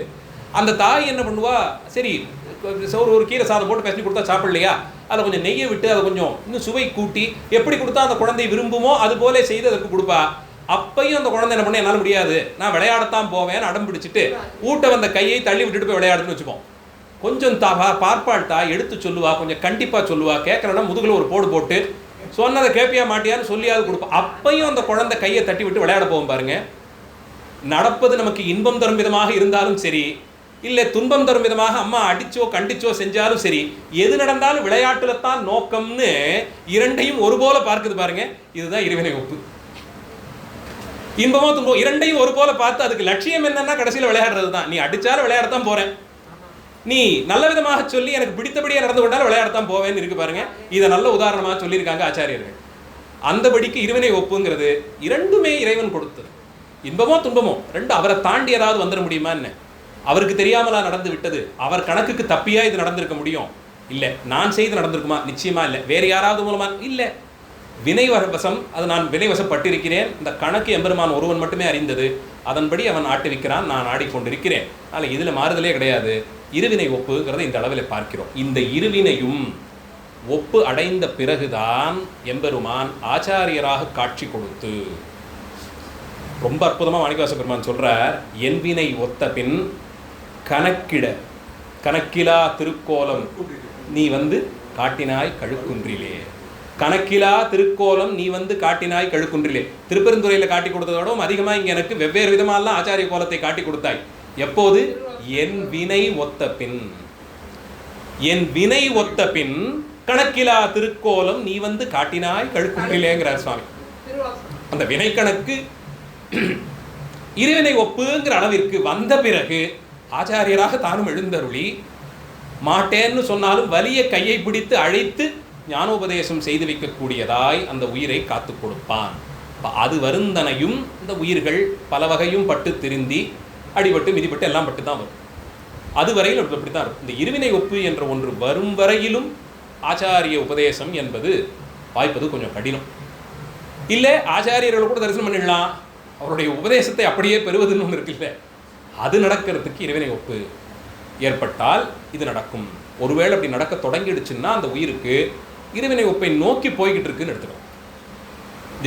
அந்த தாய் என்ன பண்ணுவா, சரி ஒரு கீரை சாதம் போட்டு பேசி கொடுத்தா சாப்பிடலையா, அதில் கொஞ்சம் நெய்யை விட்டு அதை கொஞ்சம் இன்னும் சுவை கூட்டி எப்படி கொடுத்தா அந்த குழந்தை விரும்புமோ அது போல செய்து அதற்கு கொடுப்பா. அப்பையும் அந்த குழந்தை என்ன பண்ண, என்னால் முடியாது, நான் விளையாடத்தான் போவேன் அடம் பிடிச்சிட்டு ஊட்ட வந்த கையை தள்ளி விட்டுட்டு போய் விளையாடுன்னு வச்சுப்போம். கொஞ்சம் பார்ப்பாள் தாய் எடுத்து சொல்லுவா, கொஞ்சம் கண்டிப்பாக சொல்லுவா. கேட்கலன்னா முதுகில் ஒரு போடு போட்டு சொன்னதை கேட்பியா மாட்டியான்னு சொல்லியாவது கொடுப்பா. அப்பையும் அந்த குழந்தை கையை தட்டி விட்டு விளையாட போவோம் பாருங்க. நடப்பது நமக்கு இன்பம் தரும் விதமாக இருந்தாலும் சரி, இல்லை துன்பம் தரும் விதமாக அம்மா அடிச்சோ கண்டிச்சோ செஞ்சாலும் சரி, எது நடந்தாலும் விளையாட்டுல தான் நோக்கம்னு இரண்டையும் ஒரு போல பார்க்குது பாருங்க. இதுதான் இருவினை ஒப்பு. இன்பமோ துன்பம் இரண்டையும் ஒரு போல பார்த்து அதுக்கு லட்சியம் என்னன்னா கடைசியில் விளையாடுறது தான். நீ அடிச்சாலும் விளையாடத்தான் போறேன், நீ நல்ல விதமாக சொல்லி எனக்கு பிடித்தபடியாக நடந்து கொண்டாலும் விளையாடத்தான் போவேன்னு இருக்கு பாருங்க. இதை நல்ல உதாரணமாக சொல்லியிருக்காங்க ஆச்சாரியர்கள். அந்தபடிக்கு இருவினை ஒப்புங்கிறது இரண்டுமே இறைவன் கொடுத்தது. இன்பமோ துன்பமோ ரெண்டு அவரை தாண்டி ஏதாவது வந்துட முடியுமா என்ன? அவருக்கு தெரியாமலா நடந்து விட்டது? அவர் கணக்குக்கு தப்பியா இது நடந்திருக்க முடியும்? இல்லை. நான் செய்து நடந்திருக்குமா? நிச்சயமா இல்லை. வேறு யாராவது மூலமா? இல்லை. வினைவசம், அது நான் வினைவசப்பட்டிருக்கிறேன். இந்த கணக்கு எம்பெருமான் ஒருவன் மட்டுமே அறிந்தது. அதன்படி அவன் ஆட்டுவிக்கிறான், நான் ஆடிக்கொண்டிருக்கிறேன். அதில் இதில் மாறுதலே கிடையாது. இருவினை ஒப்புங்கிறத இந்த அளவில் பார்க்கிறோம். இந்த இருவினையும் ஒப்பு அடைந்த பிறகுதான் எம்பெருமான் ஆச்சாரியராக காட்சி கொடுத்து, ரொம்ப அற்புதமாக மாணிக்கவாச பெருமான் சொல்கிறார், என் வினை ஒத்த பின் கணக்கிலா திருக்கோலம் நீ காட்டினாய் கழுக்குன்றிலே. கணக்கிலா திருக்கோலம் நீ காட்டினாய் கழுக்குன்றிலே. திருப்பெருந்துறையில் காட்டி கொடுத்ததோடவும் அதிகமாக இங்கே எனக்கு வெவ்வேறு விதமாலாம் ஆச்சாரிய கோலத்தை காட்டி கொடுத்தாய். எப்போது? என் வினை ஒத்த பின். என் வினை ஒத்த பின் கணக்கிலா திருக்கோலம் நீ காட்டினாய் கழுக்குன்றிலேங்கிறார் சுவாமி. அந்த வினை கணக்கு இருவினை ஒப்புங்கிற அளவிற்கு வந்த பிறகு ஆச்சாரியராக தானும் எழுந்தருளி, மாட்டேன்னு சொன்னாலும் வலிய கையை பிடித்து அழைத்து ஞானோபதேசம் செய்து வைக்கக்கூடியதாய் அந்த உயிரை காத்து கொடுப்பான். அது வருந்தனையும் இந்த உயிர்கள் பல வகையும் பட்டு திருந்தி அடிபட்டு மிதிப்பட்டு எல்லாம் பட்டு தான் வரும். அது வரையில் அப்படி தான் இருக்கும். இந்த இருவினை ஒப்பு என்ற ஒன்று வரும் வரையிலும் ஆச்சாரிய உபதேசம் என்பது வாய்ப்பது கொஞ்சம் கடினம். இல்லை ஆச்சாரியர்களை கூட தரிசனம் பண்ணிடலாம், அவருடைய உபதேசத்தை அப்படியே பெறுவதுன்னு ஒன்று இருக்குல்ல, அது நடக்கிறதுக்கு இருவினை ஒப்பு ஏற்பட்டால் இது நடக்கும். ஒருவேளை அப்படி நடக்க தொடங்கிடுச்சுன்னா அந்த உயிருக்கு இருவினை ஒப்பை நோக்கி போய்கிட்டு இருக்குன்னு எடுத்துக்கிறோம்.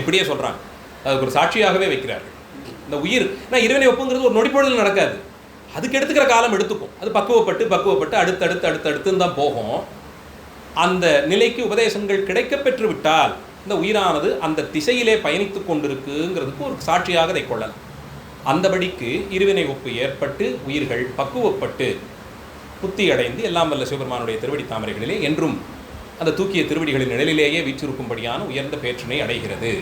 இப்படியே சொல்கிறாங்க, அதுக்கு ஒரு சாட்சியாகவே வைக்கிறார்கள். இந்த உயிர் இருவினை ஒப்புங்கிறது ஒரு நொடிப்பொழுதில் நடக்காது, அதுக்கு எடுத்துக்கிற காலம் எடுத்துக்கும். அது பக்குவப்பட்டு அடுத்தடுத்துன்னு தான் போகும். அந்த நிலைக்கு உபதேசங்கள் கிடைக்க பெற்று விட்டால் இந்த உயிரானது அந்த திசையிலே பயணித்து கொண்டிருக்குங்கிறதுக்கு ஒரு சாட்சியாக அதை கொள்ளலாம். அந்தபடிக்கு இருவினை ஒப்பு ஏற்பட்டு உயிர்கள் பக்குவப்பட்டு புத்தி அடைந்து எல்லாம் வல்ல சிவபெருமானுடைய திருவடி தாமரைகளிலே என்றும் அந்த தூக்கிய திருவடிகளின் நிழலிலேயே வீற்றிருக்கும்படியான உயர்ந்த பேற்றினை அடைகிறது.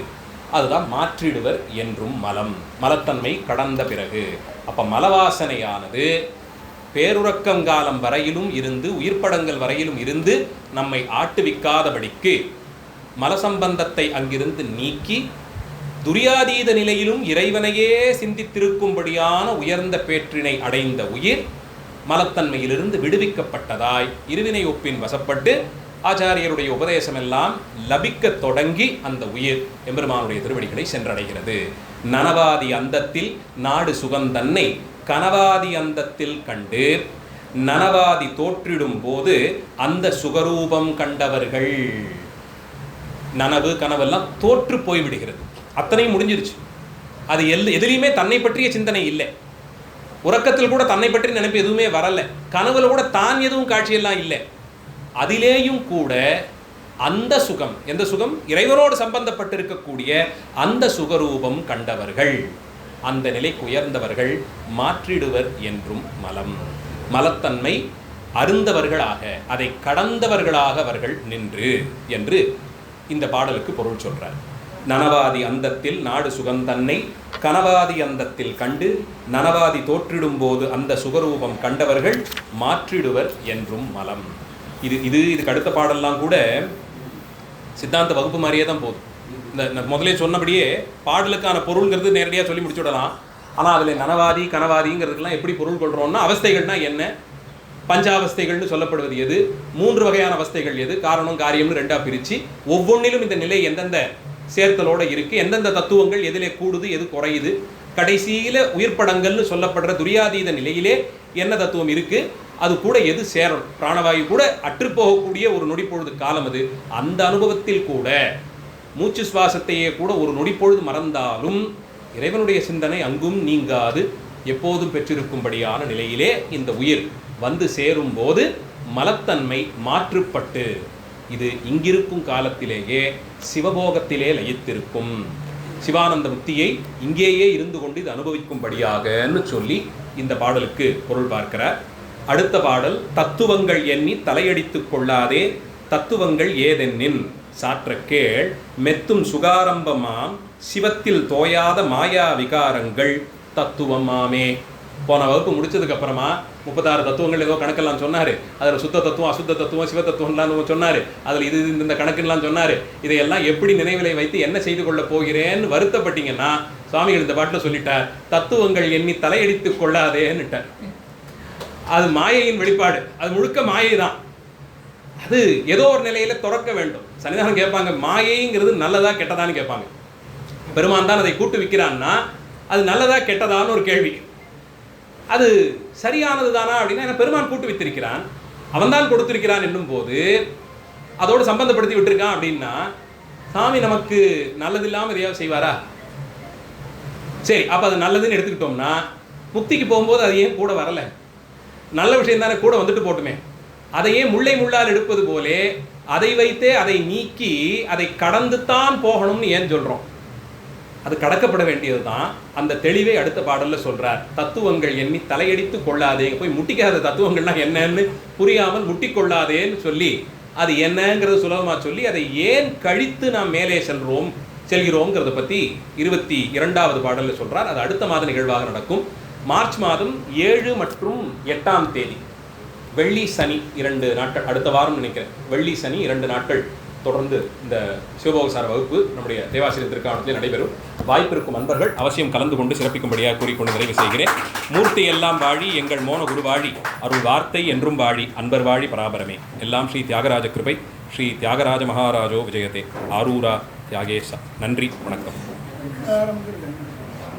அதுதான் மாற்றிடுவர் என்றும் மலம், மலத்தன்மை கடந்த பிறகு. அப்போ மலவாசனையானது பேருறக்கங்காலம் வரையிலும் இருந்து உயிர்ப்படங்கள் வரையிலும் இருந்து நம்மை ஆட்டுவிக்காதபடிக்கு மலசம்பந்தத்தை அங்கிருந்து நீக்கி துரியாதீத நிலையிலும் இறைவனையே சிந்தித்திருக்கும்படியான உயர்ந்த பேற்றினை அடைந்த உயிர் மலத்தன்மையிலிருந்து விடுவிக்கப்பட்டதாய் இருவினை ஒப்பின் வசப்பட்டு ஆச்சாரியருடைய உபதேசமெல்லாம் லபிக்க தொடங்கி அந்த உயிர் எம்பெருமானுடைய திருவடிகளை சென்றடைகிறது. நனவாதி அந்தத்தில் நாடு சுகந்தன்னை கனவாதி அந்தத்தில் கண்டு நனவாதி தோற்றிடும் போது அந்த சுகரூபம் கண்டவர்கள். நனவு கனவெல்லாம் தோற்று போய்விடுகிறது, அத்தனையும் முடிஞ்சிருச்சு. அது எதுலையுமே தன்னை பற்றிய சிந்தனை இல்லை. உறக்கத்தில் கூட தன்னை பற்றி நினைப்பு எதுவுமே வரலை. கனவுல கூட தான் எதுவும் காட்சியெல்லாம் இல்லை. அதிலேயும் கூட அந்த சுகம், எந்த சுகம்? இறைவனோடு சம்பந்தப்பட்டிருக்கக்கூடிய அந்த சுகரூபம் கண்டவர்கள், அந்த நிலைக்கு உயர்ந்தவர்கள் மாற்றிடுவர் என்றும் மலம். மலத்தன்மை அருந்தவர்களாக, அதை கடந்தவர்களாக அவர்கள் நின்று என்று இந்த பாடலுக்கு பொருள் சொல்றார். நனவாதி அந்தத்தில் நாடு சுகந்தன்னை கனவாதி அந்தத்தில் கண்டு நனவாதி தோற்றிடும் போது அந்த சுகரூபம் கண்டவர்கள் மாற்றிடுவர் என்றும் மலம். இதுக்கு அடுத்த பாடல்லாம் கூட சித்தாந்த வகுப்பு மாதிரியே தான் போகுது. இந்த முதலே சொன்னபடியே பாடலுக்கான பொருள்ங்கிறது நேரடியாக சொல்லி முடிச்சுடலாம். ஆனால் அதில் நனவாதி கனவாதிங்கிறதுக்கெல்லாம் எப்படி பொருள் கொள்கிறோம்னா, அவஸ்தைகள்னா என்ன, பஞ்சாவஸ்தைகள்னு சொல்லப்படுவது எது, 3 வகையான அவஸ்தைகள் எது, காரணம் காரியம்னு 2ஆக பிரித்து ஒவ்வொன்றிலும் இந்த நிலை எந்தெந்த சேர்த்தலோடு இருக்குது, எந்தெந்த தத்துவங்கள் எதிலே கூடுது எது குறையுது, கடைசியில் உயிர்ப்படங்கள்னு சொல்லப்படுற துரியாதீத நிலையிலே என்ன தத்துவம் இருக்குது, அது கூட எது சேரும், பிராணவாயு கூட அற்றுப்போகக்கூடிய ஒரு நொடிப்பொழுது காலம் அது. அந்த அனுபவத்தில் கூட மூச்சு சுவாசத்தையே கூட ஒரு நொடிப்பொழுது மறந்தாலும் இறைவனுடைய சிந்தனை அங்கும் நீங்காது எப்போதும் பெற்றிருக்கும்படியான நிலையிலே இந்த உயிர் வந்து சேரும் போது மலத்தன்மை மாற்றுப்பட்டு இது இங்கிருக்கும் காலத்திலேயே சிவபோகத்திலே லயித்திருக்கும். சிவானந்த முக்தியை இங்கேயே இருந்து கொண்டு இது அனுபவிக்கும்படியாகன்னு சொல்லி இந்த பாடலுக்கு பொருள் பார்க்கிறார். அடுத்த பாடல், தத்துவங்கள் எண்ணி தலையடித்து கொள்ளாதே தத்துவங்கள் ஏதென்னின் சாற்ற கேள் மெத்தும் சுகாரம்பமாம் சிவத்தில் தோயாத மாயா விகாரங்கள் தத்துவமாமே. போன வகுப்பு முடிச்சதுக்கு அப்புறமா 36 தத்துவங்கள் ஏதோ கணக்கெல்லாம் சொன்னார். அதில் சுத்த தத்துவம், அசுத்த தத்துவம், சிவ தத்துவம்லாம் சொன்னார். அதில் இது இந்த கணக்குலாம் சொன்னார். இதையெல்லாம் எப்படி நினைவிலை வைத்து என்ன செய்து கொள்ள போகிறேன்னு வருத்தப்பட்டீங்கன்னா சுவாமிகள் இந்த பாட்டில் சொல்லிட்டார், தத்துவங்கள் எண்ணி தலையடித்து கொள்ளாதேன்னுட்டார். அது மாயையின் வெளிப்பாடு, அது முழுக்க மாயை தான். அது ஏதோ ஒரு நிலையில துறக்க வேண்டும். சன்னிதானம் கேட்பாங்க, மாயைங்கிறது நல்லதா கெட்டதான்னு கேட்பாங்க. பெருமான் தான் அதை கூட்டு விற்கிறான்னா அது நல்லதா கெட்டதான்னு ஒரு கேள்வி. அது சரியானது தானா அப்படின்னா, பெருமான் கூட்டு வித்திருக்கிறான், அவன் தான் கொடுத்திருக்கிறான் என்னும் போது அதோடு சம்பந்தப்படுத்தி விட்டுருக்கான் அப்படின்னா சாமி நமக்கு நல்லது இல்லாமல் எதையாவது செய்வாரா? சரி, அப்போ அது நல்லதுன்னு எடுத்துக்கிட்டோம்னா முக்திக்கு போகும்போது அது ஏன் கூட வரலை? நல்ல விஷயம் தானே, கூட வந்துட்டு போட்டுமே. அதையே முள்ளை முள்ளால் எடுப்பது போலே அதை வைத்தே அதை நீக்கி அதை கடந்துத்தான் போகணும்னு ஏன் சொல்கிறோம்? அது கடக்கப்பட வேண்டியது தான். அந்த தெளிவை அடுத்த பாடலில் சொல்கிறார். தத்துவங்கள் எண்ணி தலையடித்து கொள்ளாதே, போய் முட்டிக்காத தத்துவங்கள்லாம் என்னன்னு புரியாமல் முட்டிக்கொள்ளாதேன்னு சொல்லி அது என்னங்கிறது சுலபமாக சொல்லி அதை ஏன் கழித்து நாம் மேலே செல்கிறோங்கிறத பற்றி 22வது பாடலில் சொல்கிறார். அது அடுத்த மாத நிகழ்வாக நடக்கும். மார்ச் மாதம் 7 மற்றும் 8ஆம் தேதி வெள்ளி சனி 2 நாட்கள், அடுத்த வாரம் நினைக்கிறேன், வெள்ளி சனி 2 நாட்கள் தொடர்ந்து இந்த சிவபோகசார வகுப்பு நம்முடைய தேவாசிரியர் திருக்காவணத்தில் நடைபெறும். வாய்ப்பிருக்கும் அன்பர்கள் அவசியம் கலந்து கொண்டு சிறப்பிக்கும்படியாக கூறிக்கொண்டு நிறைவு செய்கிறேன். மூர்த்தி எல்லாம் வாழி எங்கள் மோன குரு வாழி, அருள் வார்த்தை என்றும் வாழி, அன்பர் வாழி பராபரமே. எல்லாம் ஸ்ரீ தியாகராஜ கிருபை. ஸ்ரீ தியாகராஜ மகாராஜோ விஜயதே. ஆரூரா தியாகேசா. நன்றி, வணக்கம்.